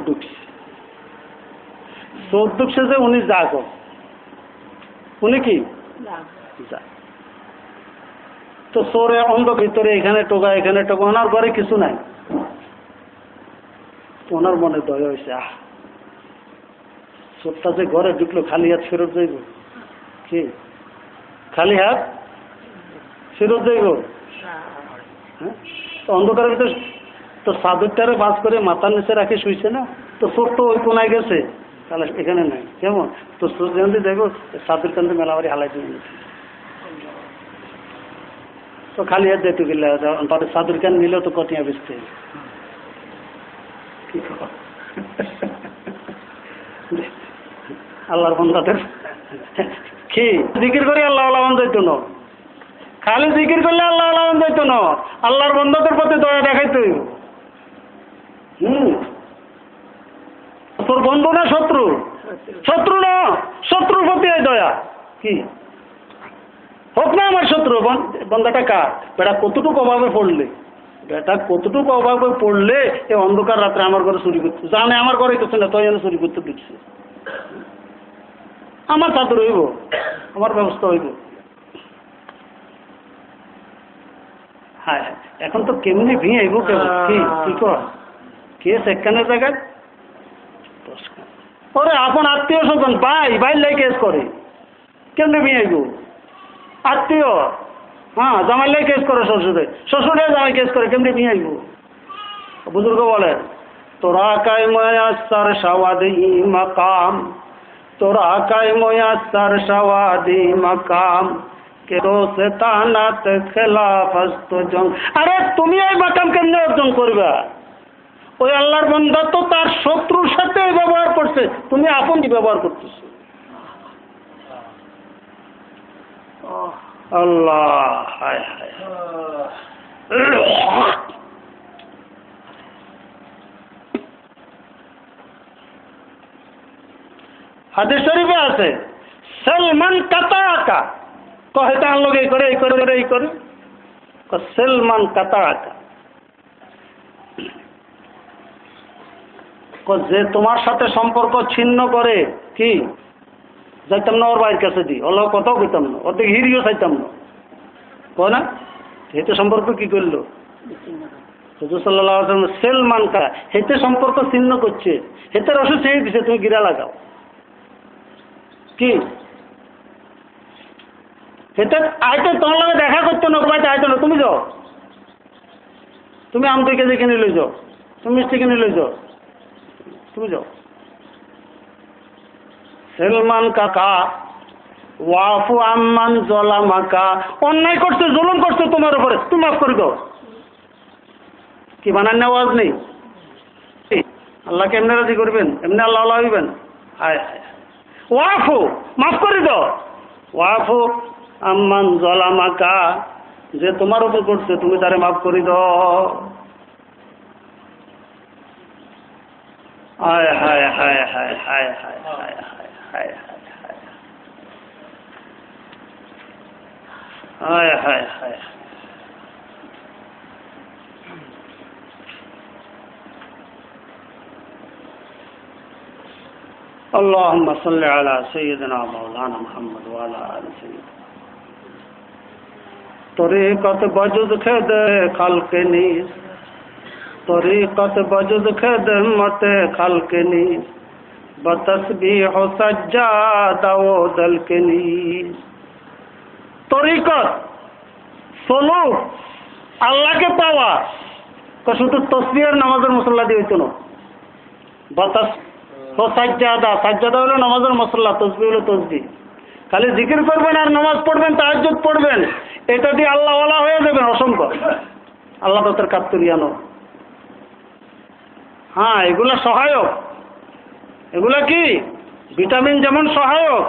ঢুকছে। যে উনি যাগো, উনি কি যায়, তো চোরে অন্ধ ভিতরে এখানে টোকা এখানে টোকা, ওনার ঘরে কিছু নাই। ওনার মনে দয়া হয়েছে, চোরটা যে ঘরে ঢুকলো, খালি হাত ফেরত যাইব? কি খালি হাত ফেরত যাইব? হ্যাঁ, তো অন্ধকারের ভিতরে তো চাদরটারে বাজ করে মাথার নিচে রাখে শুইছে না, তো চোর তো ওই কোনায় গেছে, তাহলে এখানে নাই কেমন? তো চোর যেমন দেখো চাদর কান্দে মেলাবাড়ি হালাই দিয়ে, তো খালি হাত যেতে গেলে চাদর কান নিলেও তো কটিয়া বেচতে। কি আল্লাহর বন্দাদের কি জিকির করে আল্লাহ আল্লাহ যাইতো না, খালি জিকির করলে আল্লাহ আল্লাহ যাইত না, আল্লাহর বন্ধাদের প্রতি দয়া দেখাইতে হইব। তোর বন্ধু না শত্রু? শত্রু না, শত্রুর প্রতি এই দয়া কি হোক না আমার শত্রু, বন্ধাটা কার? বেটা কতটুকু অভাবে পড়লে, বেটা কতটুকু অভাবে পড়লে এই অন্ধকার রাত্রে আমার ঘরে চুরি করতে জানে, আমার ঘরে কিছু না, তাই যেন চুরি করতে দিচ্ছে। আমার চাদর হইব, আমার ব্যবস্থা হইব। হ্যাঁ, এখন তো কেমনি ভিঙে আইব কেমন কি কর কেস একখানের জায়গায় ওরে আপন আত্মীয় স্বজন ভাই লাই কেস করে, কেমনি ভিঙে আইব? আত্মীয়, হ্যাঁ, জামাই লাই কেস করে, শ্বশুরে জামাই কেস করে, কেমনি ভিঙে আইব? বুজুর্গ বলে তোরা কায় ময়াসার সাওয়াদি মাকাম, তোরা কায় ময়াসার সাওয়াদি মাকাম, আরে তুমি এই মাকাম কেমনে অর্জন করবা? ওই আল্লাহর বান্দা তো তার শত্রুর সাথে ব্যবহার করছে, তুমি আপন কি ব্যবহার করতেছ? আল্লাহ, হায় হায়। হাদিস শরীফে আছে সলমান কাতাকা কহেতে আনলোক এই করে সলমান কাতাকা, যে তোমার সাথে সম্পর্ক ছিন্ন করে কি যাইতাম না ওর বাইর কাছে দি, ওর কথাও কইতাম না, ওর দিকে হিরিও চাইতাম না, কয় না? হেতে সম্পর্ক কি করলো হুজুর সাল্লাল্লাহু আলাইহি ওয়াসাল্লাম? সলমান কা হেতে সম্পর্ক ছিন্ন করছে, হেতে রসদ ছেড়ে দিছে, তুমি গিরা লাগাও কি? সেটা আইতে তোমার লগে দেখা করতে না, বাড়িতে আইতো না, তুমি যাও, তুমি আম 2 কেজি কিনে লই যাও, তুমি মিষ্টি কিনে লই যাও, তুমি যাও। সলমান কাকা ওয়াফু আম্মান জলামাকা, অন্যায় করছে, জুলুম করছে তোমার উপরে, তুমি মাফ করে দাও। কি বানান আওয়াজ নেই? আল্লাহকে এমনি রাজি করবেন, এমনি আল্লাহ আল্লাহ হইবেন? হায় হায়, ওয়াফু মাফ করে দাও, ওয়াফু আম্মান জলামাকা, যে তোমার উপর করছে তুমি তারে মাফ করে দাও। হায় হায় হায় হায় হায় হায় হায় হায় হায় হায় হায় হায়। اللهم صل على سيدنا مولانا محمد وعلى آل سيدنا طریقت بجد خلق نیز، طریقت بجد خدمت خلق نیز، بتسبیح و سجادہ و دلک نیز। তরিকত সলুক আল্লাহকে পাওয়া শুধু তসবিহের নামাজের মুসল্লা দিয়ে হইতো না, বাতাস সাজ্জাদা, সাজ্জাদা হলো নামাজের মুসল্লা, তসবিহ হলো তসবিহ। খালি জিকির করবেন আর নামাজ পড়বেন, তাহাজ্জুদ পড়বেন, এটা দিয়ে আল্লাহ ওয়ালা হয়ে যাবেন অসংখ্য, আল্লাহ তাদের কাত্তরিয়ানো। হ্যাঁ, এগুলা সহায়ক, এগুলা কি ভিটামিন যেমন সহায়ক,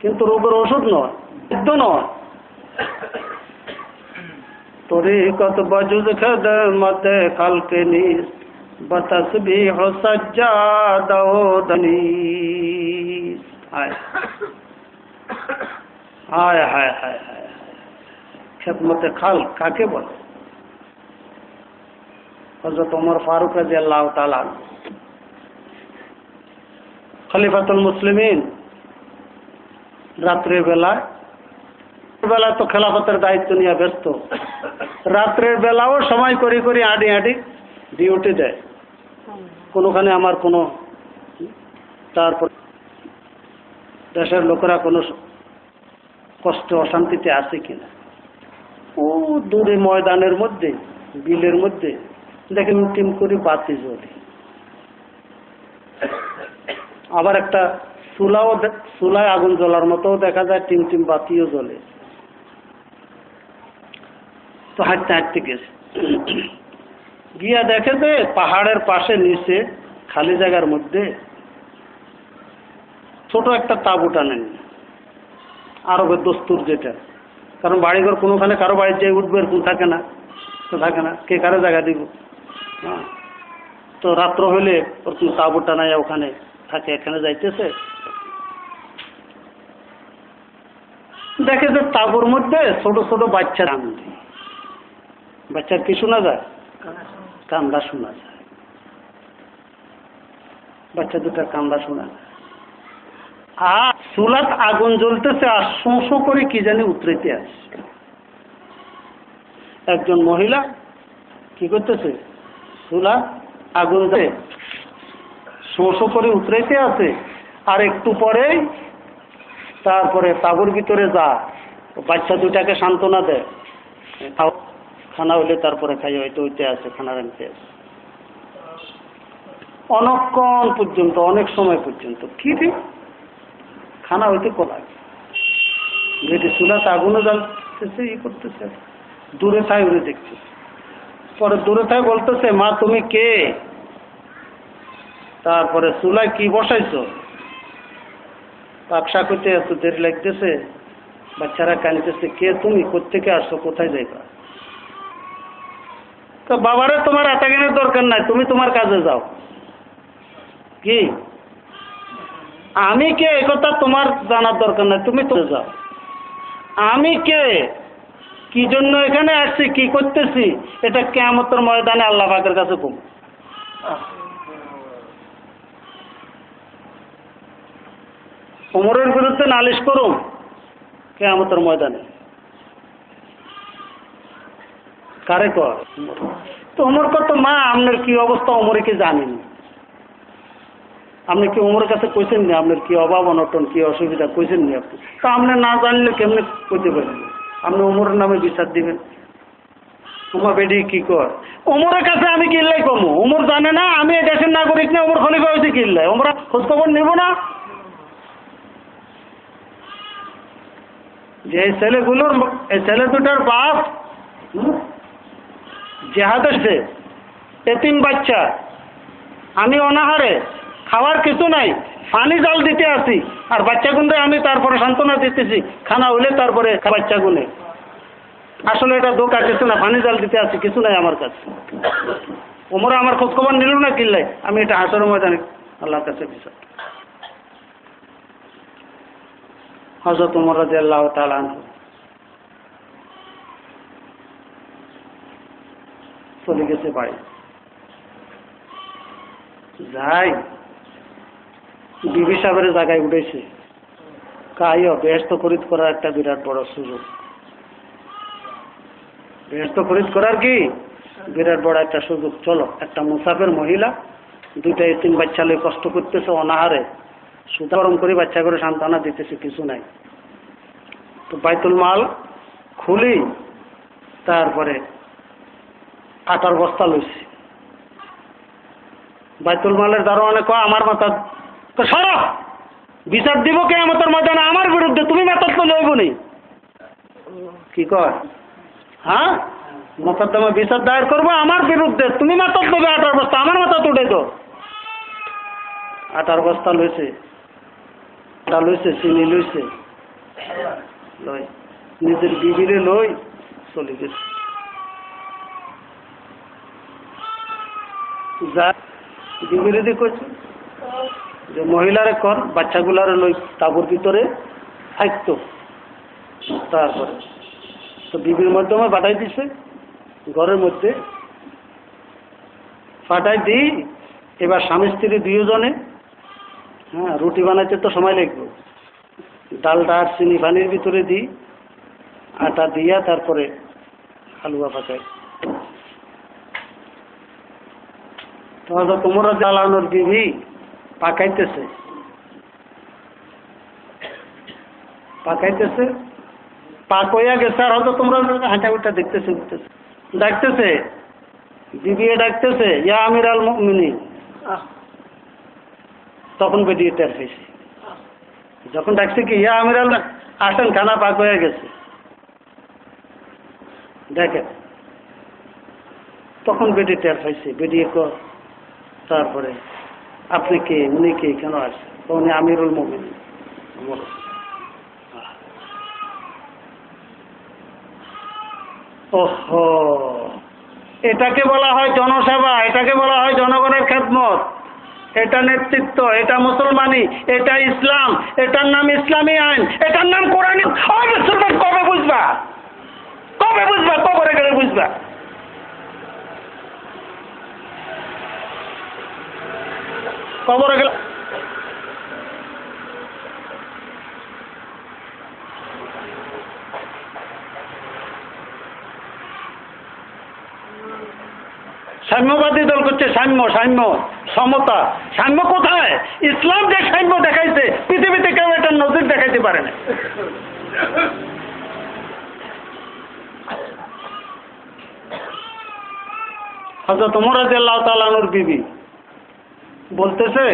কিন্তু রোগের ওষুধ নয়, সিদ্ধ নয়। তরিকত বজুদ খেদমত খালক নিস, বতসবিহ সাজ্জাদা ও দনিস। হায় হায় হায় হায় হায়, খেদমতে খালক কাকে বলে? হযরত ওমর ফারুক রাদিয়াল্লাহু তাআলা খলিফাতুল মুসলিমিন, রাত্রের বেলা তো খেলাফতের দায়িত্ব নিয়ে ব্যস্ত, রাত্রের বেলাও সময় করে করে আডি আডি ডিউটি দেয়, কোনোখানে আমার কোনো, তারপর দেশের লোকেরা কোনো কষ্ট অশান্তিতে আছে কিনা। ও দূরে ময়দানের মধ্যে, বিলের মধ্যে দেখেন টিম করে বাতি জ্বলে, আবার একটা চুলায় আগুন জ্বলার মতো দেখা যায়, টিম টিম বাতিও জ্বলে। তো হাঁটতে হাঁটতে গেছে, গিয়া দেখে যে পাহাড়ের পাশে নিচে খালি জায়গার মধ্যে ছোট একটা তাঁবু টানেন, আরবের দস্তুর যেটা, কারণ বাড়িঘর কোনোখানে কারো বাড়ির যাই উঠবে এরকম থাকে না, তো থাকে না, কে কারো জায়গা দিব। হ্যাঁ, তো রাত্র হলে ওর কোনো তাঁবুটা নাই, ওখানে থাকে, এখানে যাইতেছে, দেখে যে তাঁবুর মধ্যে ছোট ছোট বাচ্চা কান্দে। বাচ্চার কি শোনা যায়? কান্দা শোনা যায়, বাচ্চা দুটার কান্দা শোনা যায়। আর চুলাত আগুন জ্বলতেছে, আর শোঁ শোঁ করে কি জানি উতরাইতে আসছে। একজন মহিলা কি করতেছে, চুলা আগুন জ্বলে শোঁ শোঁ করে উতরাইতে আছে, আর একটু পরেই তারপরে তাঁবুর ভিতরে যা বাচ্চা দুটাকে সান্ত্বনা দেয়, খানা হইলে তারপরে খাই, হয়তো হইতে আছে, খানা রাখতে আছে, অনেকক্ষণ পর্যন্ত, অনেক সময় পর্যন্ত কি ঠিক খানা হইতে কোলায়। যেটি চুলাতে আগুনও জ্বালতেছে, ই করতেছে, দূরে থাই উড়ে দেখতেছে। পরে দূরে থাই বলতেছে, মা তুমি কে? তারপরে চুলায় কি বসাইছো? পাকশা করতে এত দেরি লাগতেছে, বাচ্চারা কাঁদতেছে, কে তুমি, কোত্থেকে আসছো, কোথায় যাইবা? তো বাবারে তোমার এত জ্ঞানের দরকার নাই, তুমি তোমার কাজে যাও। কি আমি কে এই কথা তোমার জানার দরকার নাই, তুমি তো যাও। আমি কে, কি জন্য এখানে আসছি, কি করতেছি, এটা কিয়ামতের ময়দানে আল্লাহ পাকের কাছে কম। ওমরের বিরুদ্ধে নালিশ করুন কিয়ামতের ময়দানে, কারে কর? তো ওমর কত, মা আপনার কি অবস্থা ওমরে কি জানেন? আপনি কি ওমরের কাছে কইছেন নি আপনার কি অভাব অনটন, কি অসুবিধা কইছেন নি? আপনি তো আপনি না জানলে কেমনে কইতে পারেন? আপনি ওমরের নামে বিচার দিবেন? ওমর বেডি কি কর? ওমরের কাছে আমি কিল্লাই কমু, ওমর জানে না আমি এই দেশের নাগরিক না, ওমর খলিফা হয়েছে কিল্লাই, ওমরা খোঁজ খবর নেব না? যে এই ছেলেগুলোর, এই ছেলে দুটার বাপ জেহাদে এতিম বাচ্চা, আমি অনাহারে, খাওয়ার কিছু নাই, পানি জাল দিতে আসি, আর বাচ্চা গুনতে আমি তারপরে সান্ত্বনা দিতেছি, খানা হইলে তারপরে বাচ্চা গুনে। আসলে এটা দোকা কিছু না, পানি জাল দিতে আসি, কিছু নাই আমার কাছে। ওমরা আমার খোঁজ খবর নিল না কিল্লাই, আমি এটা হাসরের ময়দানে আল্লাহর কাছে বিচার। হযরত ওমর রাদিয়াল্লাহু তাআলা আনহু চলে গেছে বাড়ি। যাই বিবি সাহেবের জায়গায় উঠেছে, কাইও বেহেশত খরিদ করার একটা বিরাট বড় সুযোগ। বেহেশত খরিদ করার কি বিরাট বড় একটা সুযোগ। চলো, একটা মুসাফির মহিলা দুইটা এতিম বাচ্চা লয়ে কষ্ট করতেছে, অনাহারে, সুতা গরম করে বাচ্চা করে সান্ত্বনা দিতেছে, কিছু নাই। তো বাইতুল মাল খুলি, তারপরে আটার বস্তা লইছি। বাইতুল মালের দারোয়ানে কয়, আমার মাথা তো সরো, বিচার দিব কিয়ামতের ময়দানে আমার বিরুদ্ধে, তুমি মাথা তো লইব নি। কি কয়? হ্যাঁ, মোকদ্দমা বিচার দায়ের করবো আমার বিরুদ্ধে, তুমি মাথা দেবে আটার বস্তা, আমার মাথা তুলে দো। আটার বস্তা লইছে, আটা লইছে, চিনি লইছে, লই নিজের বিবিরে লই চলে গেছে। যা বিবিরে দিয়ে কইছে যে মহিলারে কর, বাচ্চাগুলারে লই তাঁবুর ভিতরে থাকতো। তারপরে তো বিবির মাধ্যমে পাঠাই দিছে ঘরের মধ্যে, পাঠাই দিই। এবার স্বামী স্ত্রী দুজনে, হ্যাঁ, রুটি বানাইতে তো সময় লাগবে, ডালটা আর চিনি পানির ভিতরে দিই, আটা দিয়া তারপরে হালুয়া পাকাই। তো তোমরা জ্বালানোর বিবি পাকাইতেছে, পাকাইতেছে, পাক হইয়া গেছে, আর হয়তো তোমরা হাঁটা উঠা দেখতেছে, ডাকতেছে, বিবি ডাকতেছে, ইয়া আমির আল মুমিনিন। তখন বেরিয়ে টের পেয়েছে, যখন ডাকছে কি ইয়া আমির আল, আসেন খানা পাক হয়ে গেছে, দেখেন। তখন বেরিয়ে টের পাইছে, বেরিয়ে কর, তারপরে আপনি কে, উনি কে, কেন আসে? উনি আমিরুল মুমিনিন। ওহো, এটাকে বলা হয় জনসেবা, এটাকে বলা হয় জনগণের খেদমত, এটা নেতৃত্ব, এটা মুসলমানি, এটা ইসলাম, এটার নাম ইসলামী আইন, এটার নাম কোরআনী। মুসলমান কবে বুঝবা, কবে বুঝবা, কবরে গেলে বুঝবা। কবরে গেলে সাম্যবাদী দল করছে সাম্য, সাম্য, সমতা। সাম্য কোথায়? ইসলাম যে সাম্য দেখাইছে, পৃথিবীতে কেউ এটা নজির দেখাইতে পারে না। হযরত ওমর রাদিয়াল্লাহু তাআলা আনহুর বিবি বলতেছে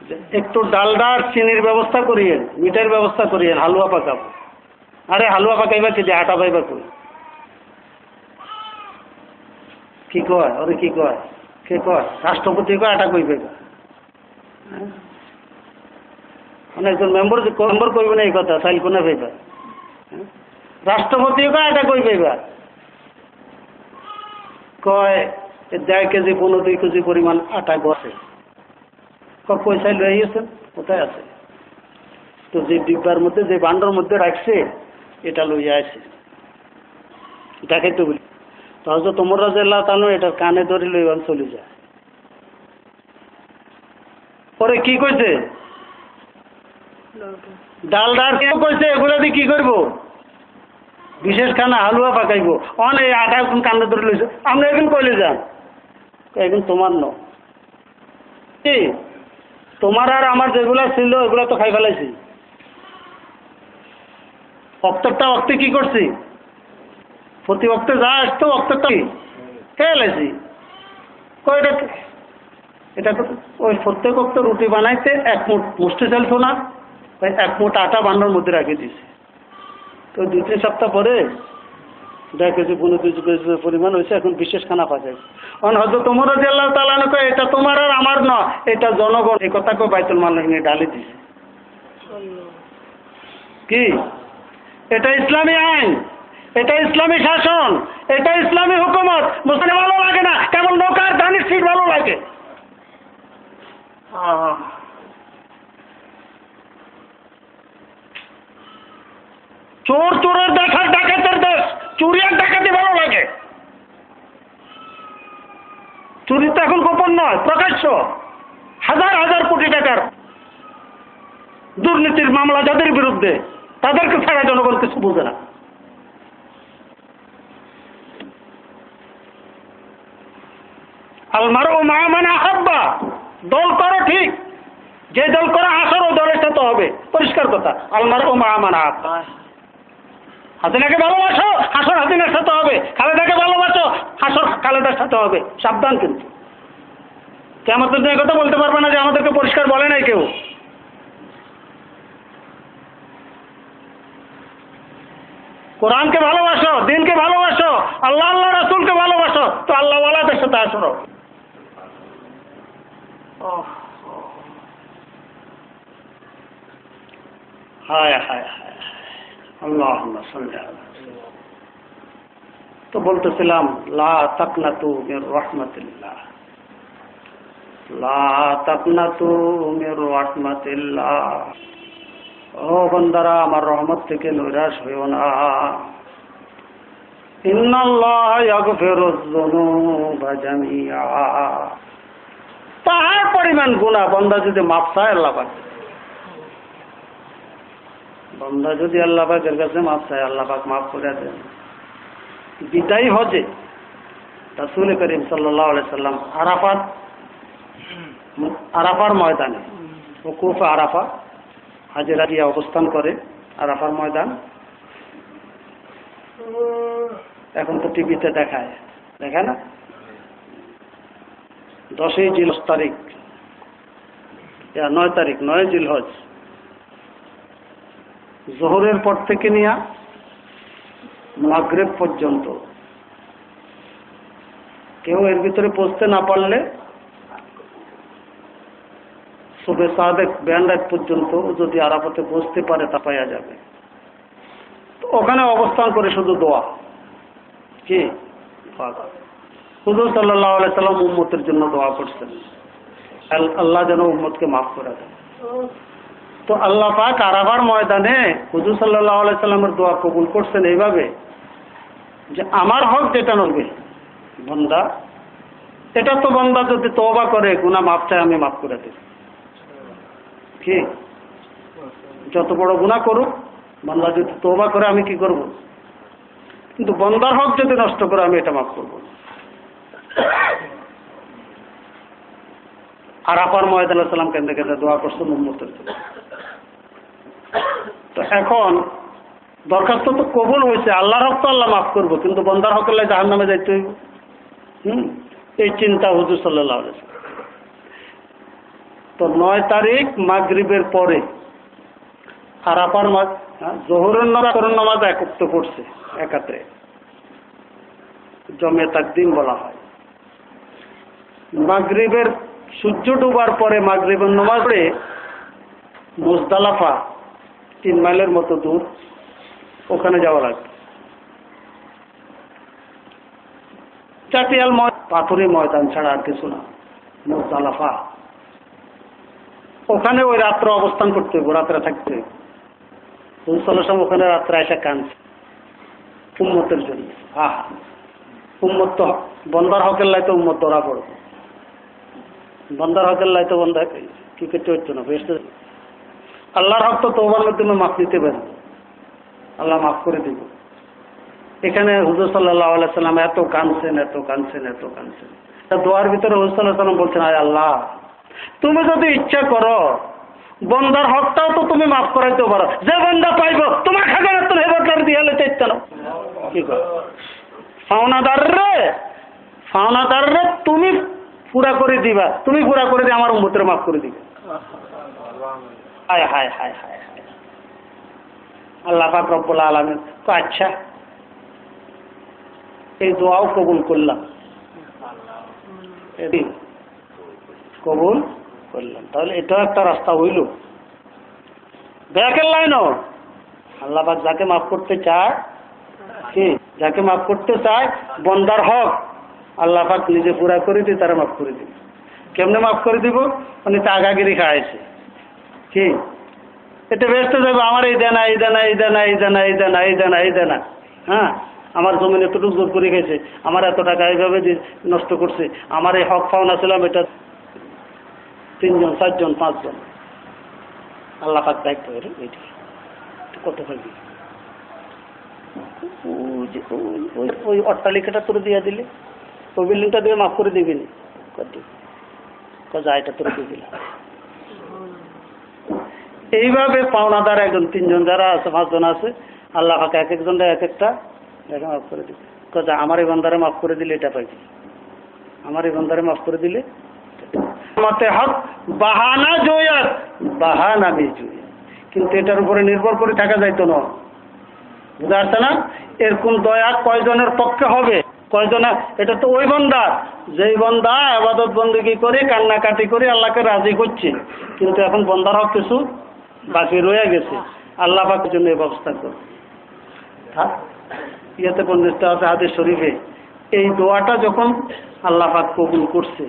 যে একটু ডালডার চিনির ব্যবস্থা করিয়েন, মিঠাইয়ের ব্যবস্থা করিয়েন, হালুয়া পাকাবো। আরে হালুয়া পাকাইবা কি দিয়ে, আটা পাইবা কই? কি কয় ওরে, কি কয়, কে কয়? রাষ্ট্রপতি কয় আটা কই পাইবা? মানে একজন মেম্বার করবে না এই কথা, চাইল কোনে পাইবা? রাষ্ট্রপতি কয় আটা কই পাইবা? কয় 1.5 কেজি 15 কেজি পরিমাণ আটা গছে। পয়সা লয়ে গেছেন, কোথায় আছে? তো যে ডিব্বার মধ্যে, যে বান্ডার মধ্যে রাখছে, এটা লইয়া আছে, এটাকে তো বলি। তো হযরত ওমর রাদিয়াল্লাহু তাআলা এটা কানে ধরে লইয়া চলে যায়। পরে কি কইছে? ডালদার কেউ কইছে এগুলা দিয়ে কি করবো? বিশেষ খানা হালুয়া পাকাইবো। অন এই আটা কানে ধরে লইছে, আমরা এখন কইলে যান, এখন তোমার ন, কি তোমার আর আমার যেগুলা ছিল এগুলা তো খাই ফেলাইছি। অক্তরটা অক্তে কি করছি? প্রতি অক্তে যা আসতো অক্তরটা খেয়ে ফেলাইছি। এটা তো ওই প্রত্যেক অক্ত রুটি বানাইতে 1 মুঠ মুষ্টি চালতো না, 1 মুঠ আটা বান্নার মধ্যে রাখে দিয়েছে। তো 2-3 সপ্তাহ পরে 1.5 কেজি 15 কেজি পরিমাণ হয়েছে, এখন বিশেষ খানা পাওয়া যায়। কারণ হযরত ওমর রাদিয়াল্লাহু তাআলা আনহু কয় এটা তোমার আর আমার না, এটা জনগণ। এই কথাকে বাইতুল মাল নিয়ে ডালে দিছে। কি এটা ইসলামী আইন, এটা ইসলামী শাসন, এটা ইসলামী হুকুমত। মুসলিম ভালো লাগে না, কেমন নৌকার ধানের সিট ভালো লাগে। চোর চোরের দেখার, ডাকাতের দেশ, চুরি আর ডাকাতি ভালো লাগে। চুরি তো এখন গোপন নয়, প্রকাশ্য। হাজার হাজার কোটি টাকার দুর্নীতির মামলা যাদের বিরুদ্ধে, তাদেরকে ছাড়া জনগণ কিছু বুঝে না। আলমারু মা মান আহাব্বা, দল করো ঠিক, যে দল করে হাসর ও দলের সাথে হবে, পরিষ্কার কথা। আলমারু মা মান আহাব্বা, হাসিনাকে ভালোবাসো, হাসর হাসিনার সাথে হবে। খালেদাকে ভালোবাসো, হাসর খালেদার সাথে হবে। সাবধান কিন্তু, কিয়ামত পর্যন্ত কথা বলতে পারবে না যে আমাদেরকে পরিষ্কার বলে নাই কেউ। কোরআনকে ভালোবাসো, দিনকে ভালোবাসো, আল্লাহ আল্লাহ রাসূলকে ভালোবাসো, তো আল্লাহ ওয়ালাদের সাথে আসরো। হায় হায় হায়, আল্লাহুম্মা সাল্লি আলা। তো বলতেছিলাম লা তাকনাতু মির রাহমাতিল্লাহ, লা তাকনাতু মির রাহমাতিল্লাহ। ও বান্দারা, আমার রহমত থেকে নৈরাশ হইও না। ইন্নাল্লাহ ইয়াগফিরুয যুনুবা জামিআ। পাহাড় পরিমাণ গুনাহ বান্দা যদি মাফ চায় আল্লাহ পাক, বান্দা যদি আল্লাহ পাকের কাছে মাফ চায় আল্লাহ পাক মাফ করে দেন। বিদায়ী হজে রাসূল করিম সাল্লাল্লাহু আলাইহি সাল্লাম আরাফার ময়দানে, ওকুফ আরাফা, হাজেরা গিয়ে অবস্থান করে আরাফার ময়দান। এখন তো টিভিতে দেখায়, দেখায় না? 10ই জিলহজ তারিখ, 9 তারিখ, 9 জিলহজ, জোহরের পর থেকে নিয়ে মাগরিব পর্যন্ত কেউ এর ভিতরে পৌঁছতে না পারলে সুবে সাদেক 42 পর্যন্ত যদি আরাফাতে পৌঁছতে পারে তা পাওয়া যাবে। ওখানে অবস্থান করে শুধু দোয়া কি হুজুর সাল্লাল্লাহু আলাইহি সাল্লাম উম্মতের জন্য দোয়া করছেন, আল্লাহ যেন উম্মতকে মাফ করে দেন। তো আল্লাহ পাক আরাফার ময়দানে হুজুর সাল্লাল্লাহু আলাইহি সাল্লামের দোয়া কবুল করছেন এইভাবে যে আমার হক যেটা নড়বে বান্দা, এটা তো বান্দা যদি তওবা করে গুনাহ মাফ চায় আমি মাফ করে দেব। কি যত বড় গুনাহ করুক বান্দা যদি তওবা করে আমি কি করব, কিন্তু বান্দার হক যদি নষ্ট করে আমি এটা মাফ করব। আরাফার ময়দানে সালাম কেন্দ্রে কেন্দ্রে দোয়া করছেন উম্মতের জন্য। তো এখন দরখাস্ত তো কবুল হয়েছে, আল্লাহর হক তো আল্লাহ মাফ করবো, কিন্তু বন্দার হক আল্লাহ জাহান্নামে যাইতে হইব। এই চিন্তা হুজুর সাল্লাল্লাহু আলাইহি ওয়াসাল্লাম। তো 9 তারিখ মাগরিবের পরে আরাফার জোহরের নামাজ একত্র করছে একাত্রে, জমে তাকদিম বলা হয়। মাগরিবের সূর্য ডুবার পরে মাগরিবের নামাজ পড়ে মুজদালিফা 3 মাইলের মতো দূর, ওখানে যাওয়া লাগবে। চাটিয়াল পাথুরি ময়দান ছাড়া আর কিছু না, মুজদালিফা। ওখানে ওই রাত্রে অবস্থান করতে হইব, রাত্রে থাকতে হইব। ওখানে রাত্রে এসে কাঁদছে উম্মতের জন্য। উম্মত তো বন্দার হকের লাই তো উম্মত ধরা পড়বে, বন্দার হকের লাই তো বন্ধা কি করতে হচ্ছে না। বেশ, আল্লাহর হক তো তওবার মাধ্যমে মাফ দিতে পারে, আল্লাহ মাফ করে দিব। এখানে হুজুর সাল্লাল্লাহু আলাইহি সাল্লাম এত কাঁদছেন, এত কাঁদছেন, এত কাঁদছেন। দোয়ার ভিতরে হুজুর সাল্লাল্লাহু আলাইহি সাল্লাম বলছেন, আয় আল্লাহ, তুমি যদি ইচ্ছা করো বন্দার হকটাও তো তুমি মাফ করাইতে পারো। যে বন্দা পাইব তোমার খাজানা তো হেবতার দিয়ে চাইতে না, কি কর ফাওনাদার রে তুমি পুরা করে দিবা, তুমি পুরা করে দিয়ে আমার উম্মতের মাফ করে দিবে। হায় হায় হায় হায় হায়। আল্লাহ পাক রব্বুল আলামিন তো আচ্ছা এই দোয়াও কবুল করলাম, কবুল করলাম। তাহলে এটাও একটা রাস্তা হইল। ব্যাকের লাইনও আল্লাহ পাক যাকে মাফ করতে চায়, কি যাকে মাফ করতে চায় বন্দার হক আল্লাহ পাক নিজে পুরা করে দিয়ে তারা মাফ করে দিবে। কেমনে মাফ করে দিব? উনি তো আগাগিরি খাওয়াইছে, কি এটা ব্যস্ত যাবে, আমার এই দেনা, এই দেনা, এই দেনা, এই দেনা, এই দেনা, এই দেনা, এই দেনা। হ্যাঁ, আমার জমিন এতটুকু জোর করে গেছে, আমার এত টাকা এইভাবে নষ্ট করছে, আমার এই হক পাওনা ছিলাম এটা 3 জন 4 জন 5 জন। আল্লাহ পাক দায়িত্ব এইটি কত থাকবে। ওই অট্টালিকাটা তোর দিয়ে দিলে, ওই বিল্ডিংটা দিয়ে মাফ করে দিবি যা, এটা তোর দিয়ে দিলাম। এইভাবে পাওনাদার 1 জন 3 জন যারা আছে, 5 জন আছে, আল্লাহ পাক এক একজনটা এক একটা মাফ করে দিবে। যা আমার এই বান্দারে মাফ করে দিলে এটা পাইবি, আমার এই বান্দারে মাফ করে দিলে। মতে হক বাহানা জয়াত বাহানা বেজুই, কিন্তু এটার উপরে নির্ভর করে থাকা যাইতো না। বুঝা আসছে না? এরকম দয়া কয়জনের পক্ষে হবে, কয়জনা? এটা তো ওই বান্দা যেই বান্দা ইবাদত বন্দেগী করে কান্নাকাটি করে আল্লাহকে রাজি করছে, কিন্তু এখন বান্দার হক কিছু বাকি রয়ে গেছে। আল্লাহ পাকের জন্য এই ব্যবস্থা করে। ইয়েতে বর্ণিত আছে হাদিস শরীফে, এই দোয়াটা যখন আল্লাহ পাক কবুল করছে,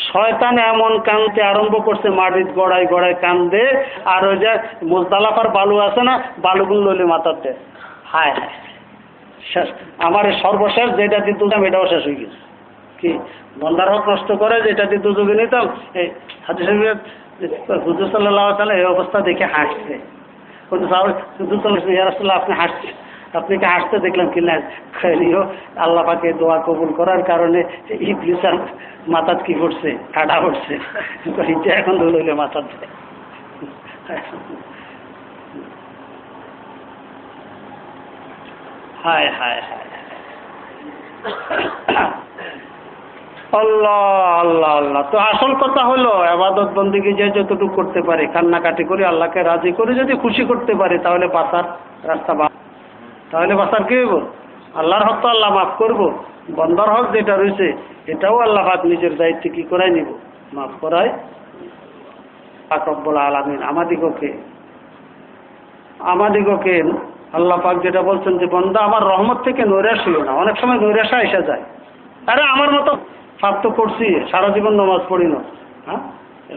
শয়তান এমন কানতে আরম্ভ করছে, মাটির গড়ায় গড়ায় কান্দে, আর ওই যে মুজদালিফার বালু আছে না, বালুগুলো লইলে মাথাতে হায় হায় শেষ, আমার সর্বশেষ যেটা দিয়ে দুজাম এটাও শেষ হয়ে গেছে। কি বন্দার হক নষ্ট করে যেটা দিয়ে দুযোগে নিতাম। এই হাদিস শরীফে হুজুর সাল্লাল্লাহু আলাইহি ওয়াসাল্লাম এই অবস্থা দেখে হাসছে। হুজুর সাল্লাল্লাহু ইয়া রাসূলুল্লাহ, আপনি হাসছে, আপনি কি হাসতে দেখলাম কিনা? আল্লাহ পাকে দোয়া কবুল করার কারণে ইবলিসের মাথাত কি করছে, ঠাডা করছে, এখন ধরলে মাথাত। হায় হায় হায়, আল্লাহ আল্লাহ আল্লাহ। তো আসল কথা হলো ইবাদত বন্দেগী যে যতটুকু করতে পারে, কান্নাকাটি করে আল্লাহকে রাজি করে যদি খুশি করতে পারে, তাহলে বাঁচার রাস্তা, তাহলে বাঁচার কি হইব? আল্লাহর হক তো আল্লাহ মাফ করবো, বন্দার হক যেটা রয়েছে এটাও আল্লাহ পাক নিজের দায়িত্বে কি করাই নিব, মাফ করাই। পাক রব্বুল আলামিন আমাদিগকে আল্লাহ পাক যেটা বলছেন যে বান্দা আমার রহমত থেকে নৈরাশ হইও না। অনেক সময় নৈরাশা এসে যায়, আরে আমার মতো পাপ তো করছি, সারা জীবন নামাজ পড়ি না, হ্যাঁ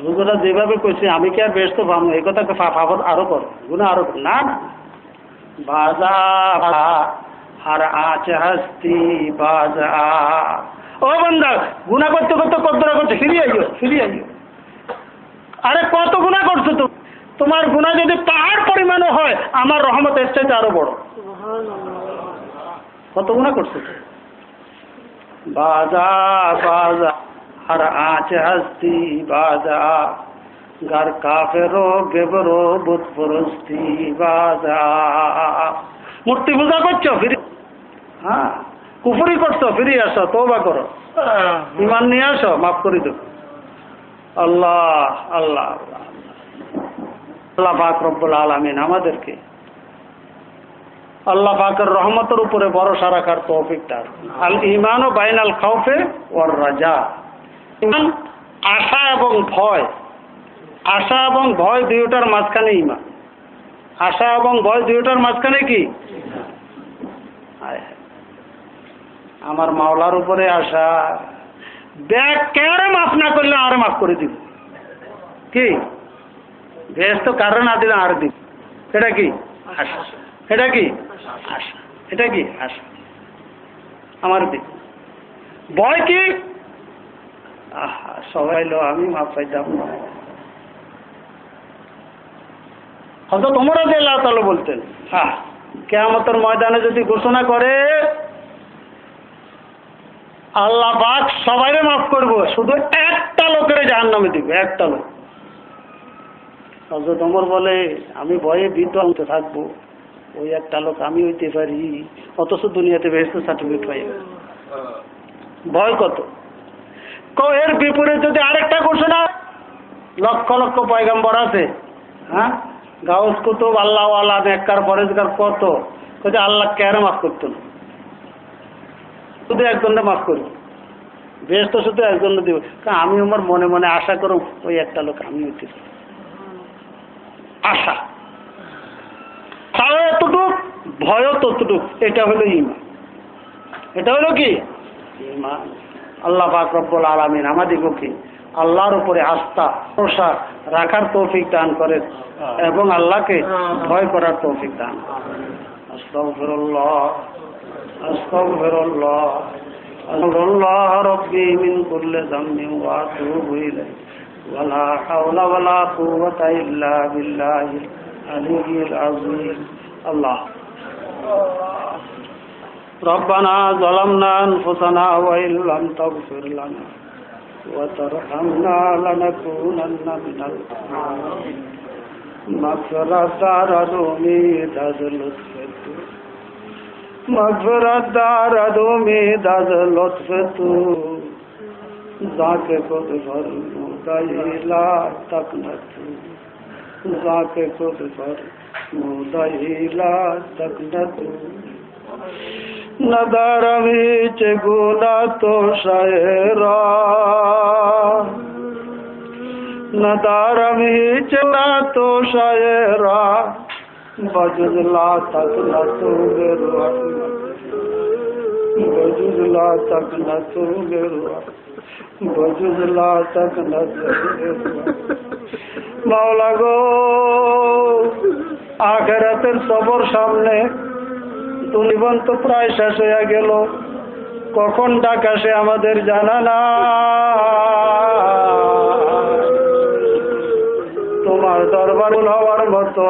হুজুরা যেভাবে কইছে আমি কি আর বেহেশত পাবো, এই কথাকে পাপ আরো কর, গুনাহ আরো কর, না না। বাজা আর আছে হাস্তি বাজা, ও বান্দা গুনাহ করতে করতে কদ্দরা করছে, ফিরিয়ে আইও। আরে কত গুনাহ করছো তো, তোমার গুনাহ যদি পাহাড় পরিমাণও হয় আমার রহমত এর চাইতে আরো বড়। কত গুনাহ করছো তো। বাজা বাজা আর আছে হাস্তি বাজা, গার কাফেরো গেবরো বুতপরস্তি বাজা। মূর্তি পূজা করছো, ফিরে হ্যাঁ কুফরি করছো, ফিরে আসো, তওবা করো, ঈমান নিয়ে আসো, মাফ করে দেব। আল্লাহ আল্লাহ আল্লাহ পাক রব্বুল আলামিন আমাদেরকে আল্লাহ পাকের রহমতের উপরে ভরসা রাখার তৌফিক দান। আল ঈমানু বাইনাল খাউফি ওয়ার রাজা, ঈমান আশা এবং ভয়, আশা এবং ভয় দুইটার মাঝখানে ঈমান। আশা এবং ভয় দুইটার মাঝখানে কি? আমার মাওলার উপরে আশা, ব্যাগ কেড়ে মাফ না করলে আরে মাফ করে দিব, কি বেশ তো কারণ না দিলে আর দিব, এটা কি আশা, এটা কি আশা, এটা কি আশা আমার দিক। ভয় কি? সবাই লো আমি মাফ পাইতাম না। হযরত ওমর রাদিয়াল্লাহু তাআলা বলতেন, কিয়ামতের ময়দানে যদি ঘোষণা করে আল্লাহ পাক সবাইরে মাফ করব, শুধু একটা লোকের জাহান্নামে দিব, একটা লোক। হযরত ওমর বলে আমি ভয়ে ভীত হতে থাকবো, ওই একটা লোক আমি হইতে পারি, অথচ দুনিয়াতে বেহেশত সার্টিফিকেট পাই। ভয় কত! এর বিপরীত যদি আরেকটা ঘোষণা, লক্ষ লক্ষ পয়গম্বর আছে, হ্যাঁ গাউস কুতুব আল্লাহওয়ালা নেককার পরেজগার কত, যদি আল্লাহ কেন মাফ করতো না, শুধু একজনটা মাফ করবো, বেশ তো শুধু একজনটা দিব। আমি আমার মনে মনে আশা করব ওই একটা লোক আমি হইতে পারি, আশা তাও এতটুক, ভয়ও ততটুক। এটা হলো ঈমান, এটা হলো কি ঈমান। আল্লাহ পাক রব্বুল আলামিন আমাদেরকে আল্লাহর উপরে আস্থা ভরসা রাখার তৌফিক দান করেন এবং আল্লাহকে ভয় করার তৌফিক দান। আস্তাগফিরুল্লাহ আস্তাগফিরুল্লাহ আস্তাগফিরুল্লাহ রাব্বি মিন কুল্লি যামবিন ওয়া আতুবু ইলাইহি ওয়া লা হাওলা ওয়া লা কুওয়াতা ইল্লা বিল্লাহিল আলিয়্যিল আযীম। আল্লাহ ربنا ظلمنا أنفسنا وإن لم تغفر لنا وترحمنا لنكونن من الخاسرين مغفرت دارد امید از لطف تو مغفرت دارد امید از لطف تو ذاک خود فرمودیلا تک نہ تو ذاک خود فرمودیلا تک نہ تو نادارم هیچ گناه تو شاعرا ندارم هیچ گناه تو شاعرا بجز لا تک نہ تو میرو بجز لا تک نہ تو میرو بجز لا تک نہ تو میرو মাওলা গো আখিরাতের সবর সামনে জীবন তো প্রায় শেষ হয়ে গেল, কখন ডাক আসে আমাদের জানা না। তোমার দরবার হওয়ার মতো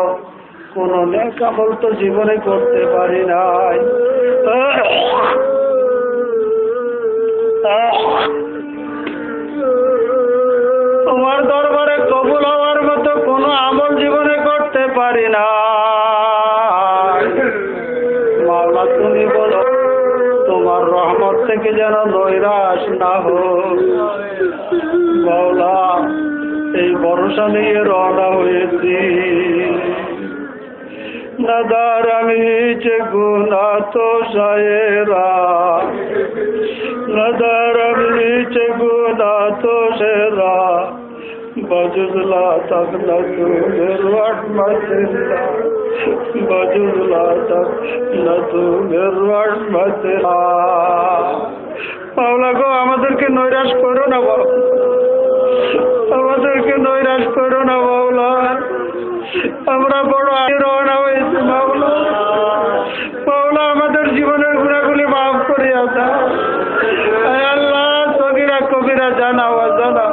কোন নেক আমল তো জীবনে করতে পারি নাই। তোমার দরবারে কবুল হওয়ার মতো কোনো আমল জীবনে করতে পারি না। মাওলা তুমি বলো তোমার রহমত থেকে যেন নৈরাশ না হোক। মাওলা এই ভরসা নিয়ে রওনা হয়েছি। नदार नीच गुना तो शायरा नदार नीच गुना तो शेरा بجز لا تقنطوا من رحمة الله بجز لا تقنطوا من رحمة الله মাওলা গো আমাদেরকে নৈরাশ করো না বাবা, আমাদেরকে নৈরাশ করো না মাওলা। আমরা বড় রওনা হয়েছি মাওলা। মাওলা আমাদের জীবনের গুণাগুলি মাফ করিয়া দাও। আল্লাহ সগীরা কবিরা জানা অজানা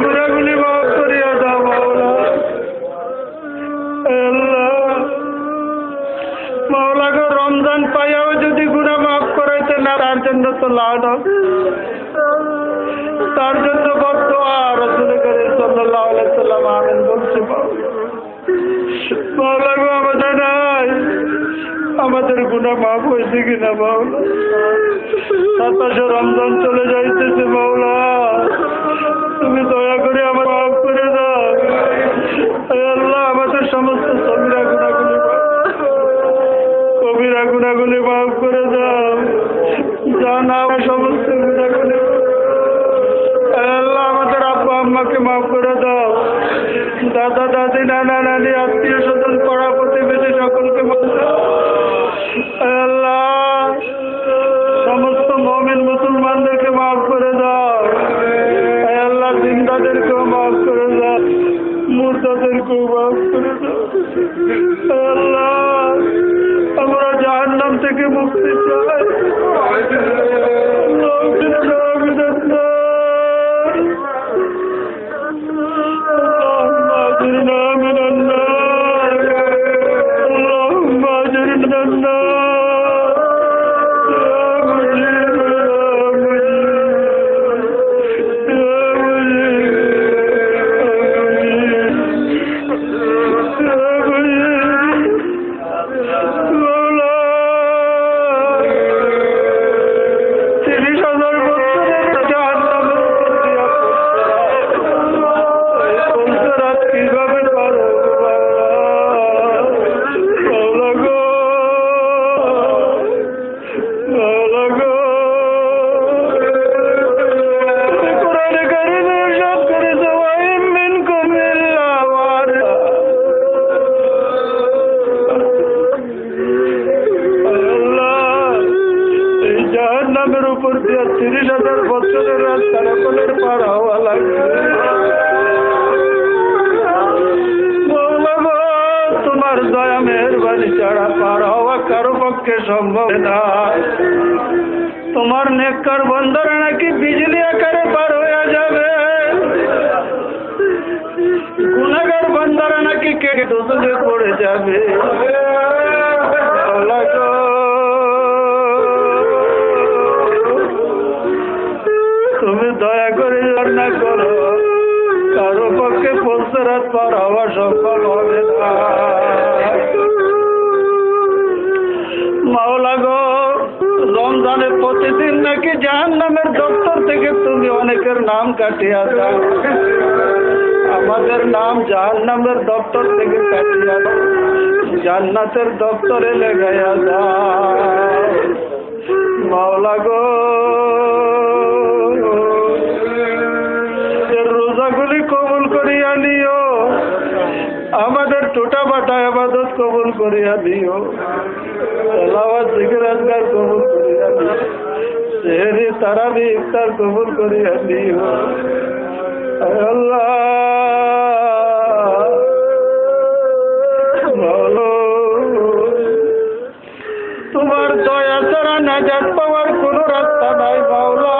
গুণাগুলি মাফ করিয়া দাও মাওলা। আল্লাহ মাওলা গো রমজান পাইয়াও যদি গুনাহ মাফ করাইতে না, তার জন্য তো লানত, তার জন্য বদদোয়া। রাসূল করিম সাল্লাল্লাহু আলাইহি ওয়াসাল্লাম আমিন বলছে। মাওলা গো আমাদের নাই, আমাদের গুনাহ মাফ হয়েছে কিনা মাওলা? 27 রমজান চলে যাইতেছে মাওলা, তুমি দয়া করে আমার মাফ করে দাও। আল্লাহ আমাদের সমস্ত সগীরা গুনাহগুলি কবিরা গুনাহগুলি মাফ করে দাও, জানা সমস্ত গুনাহগুলি। আল্লাহ আমাদের আব্বা আম্মাকে মাফ করে দাও, দাদা দাদি নানা নানি আত্মীয় স্বজন পাড়া প্রতিবেশী সকলকে মাফ দাও। আল্লাহ সমস্ত মুমিন মুসলমানদেরকে মাফ করে দাও। আল্লাহ জিন্দাদেরকেও মাফ করে দাও, মুর্দাদেরকেও মাফ করে দাও। আল্লাহ আমরা জাহান্নাম থেকে মুক্তি চাই। জাহান্নামের উপর দিয়ে 30,000 বছরের রাস্তা রকমের পার হওয়া লাগবে। তোমার দয়া মেহরবানি ছাড়া পার হওয়া কারো পক্ষে সম্ভব না। তোমার নেককার বন্দারা নাকি বিজলি আকারে পার হয়ে যাবে, গুনাহগার বন্দারা নাকি কেটে দোষে পড়ে যাবে। তুমি দয়া করে না করো, কারো পক্ষে পৌঁছরাত পার হওয়া সম্ভব হবে না। মাওলা গো রমজানের প্রতিদিন নাকি জাহান্নামের দপ্তর থেকে তুমি অনেকের নাম কাটিয়া দাও, আমাদের নাম জাহান্নামের দপ্তর থেকে কাটিয়া দাও, জান্নাতের দপ্তরে লেগাইয়া দাও। মাওলা গো রোজাগুলি কবুল করিয়া নিও, আমাদের টোটা বাটা ইবাদত কবুল করিয়া নিও, তেলাওয়াত জিকির আজকার কবুল করিয়া নিও, সেহরি তারাবি ইফতার কবুল করিয়া নিও। আল্লাহ তোমার দয়া ছাড়া নাজাত পাওয়ার কোন রাস্তা নাই মাওলা।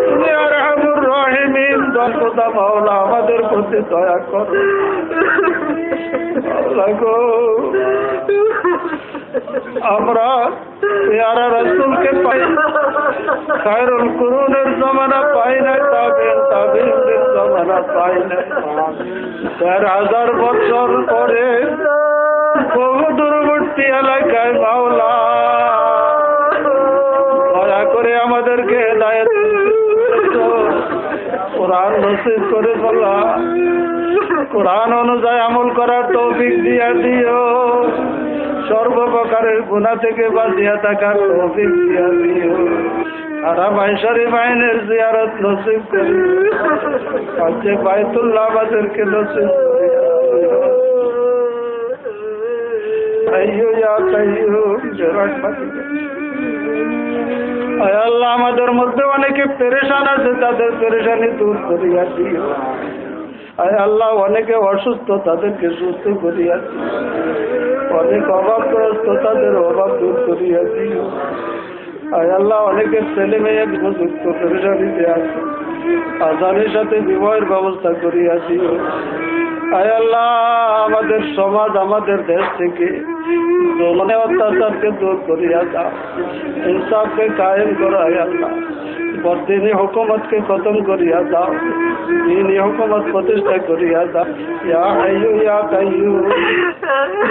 তুমি আরহামুর রাহিমিন, দয়া মাওলা আমাদের প্রতি দয়া করো মাওলা গো। আমরা পেয়ারা রাসূলকে পাই, খায়রুল কুরুনের জমানা পাই না, তাবিঈনদের জমানা পাই না। 4,000 বছর পরে বহু দূরবর্তী এলাকায় মাওলা দয়া করে আমাদেরকে হেদায়েত কোরআন নসিব করে বলা, কোরআন অনুযায়ী আমল করার তৌফিক দিয়া দিও, সর্বপ্রকারের গুনাহ থেকে বাঁচিয়া থাকার তৌফিক দিয়া দিও। হারামাই শরীফ আইনের জিয়ারত নসিব করি, হজ্জে বাইতুল্লাহ আমাদেরকে নসিব করি। হাইয়্যু ইয়া কাইয়্যুম বিরহমাতিকা। আয় আল্লাহ, আমাদের মধ্যে অনেকে পেরেশান আছে, তাদের পেরেশানি দূর করিয়া দিও। আয় আল্লাহ, অনেকে অসুস্থ, তাদেরকে সুস্থ করিয়া দিও। অনেক অভাবগ্রস্ত, তাদের অভাব দূর করিয়া দিও। আয় আল্লাহ, অনেকের ছেলে মেয়ে উপযুক্ত পেরেশানিতে আছে, আসানের সাথে বিবাহের ব্যবস্থা করিয়া দিও। আয় আল্লাহ, আমাদের সমাজ, আমাদের দেশ থেকে জুলুম অত্যাচারকে দূর করিয়া দাও, ইনসাফকে কায়েম করো। আয় আল্লাহ, বদিনী হুকুমতকে খতম করিয়া দাও, দ্বীনি হুকুমত প্রতিষ্ঠা করিয়া দাও। ইয়া হাইয়্যু ইয়া কাইয়্যুম।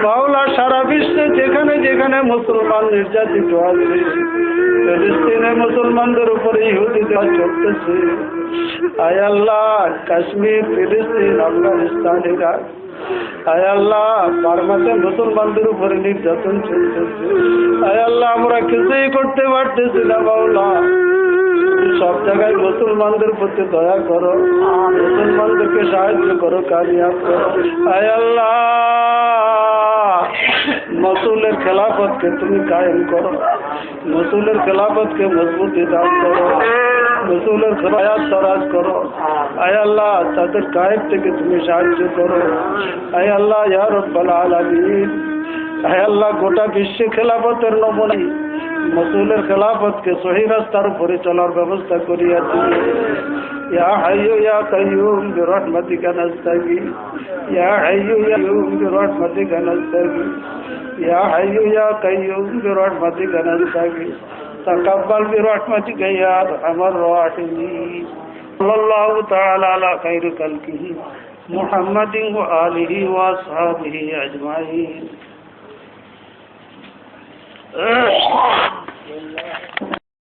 মাওলা, সারা বিশ্বে যেখানে যেখানে মুসলমান নির্যাতিত আছে, ফিলিস্তিনে মুসলমানদের উপরে ইহুদিরা চলতেছে, আয় আল্লাহ, কাশ্মীর, ফিলিস্তিন, আফগানিস্তান, ইরাক, আয় আল্লাহ, বার্মাতে মুসলমানদের উপরে নির্যাতন চলতেছে। আয় আল্লাহ, আমরা কিছুই করতে পারতেছি না। মাওলা, সব জায়গায় মুসলমানদের প্রতি দয়া করো, মুসলমানদেরকে সাহায্য করো, কামিয়াব করো। আয় আল্লাহ, মসুলের খেলাফতকে তুমি কায়েম করো, মসুলের খেলাফতকে মজবুতি দান করো, রসুলের খেলায়াত সরাজ করো। আয় আল্লাহ, তাদের গায়েব থেকে তুমি সাহায্য করো। আয় আল্লাহ, ইয়া রাব্বাল আলামিন। আয় আল্লাহ, গোটা বিশ্বে খেলাফতের নমুনা মসুলের খেলাফতকে সহি রাস্তার উপরে চলার ব্যবস্থা করিয়া দিও। ইয়া হাইয়্যু ইয়া কাইয়্যুম বিরহমাতিকা নাস্তাগীথ। ইয়া হাইয়্যু ইয়া কাইয়্যুম বিরহমাতিকা নাস্তাগীথ। ইয়া হাইয়্যু ইয়া কাইয়্যুম বিরহমাতিকা নাস্তাগীথ। تقبل برحمتك يا ارحم الراحمين. صلى الله تعالى على خير خلقه محمد وآله وأصحابه أجمعين.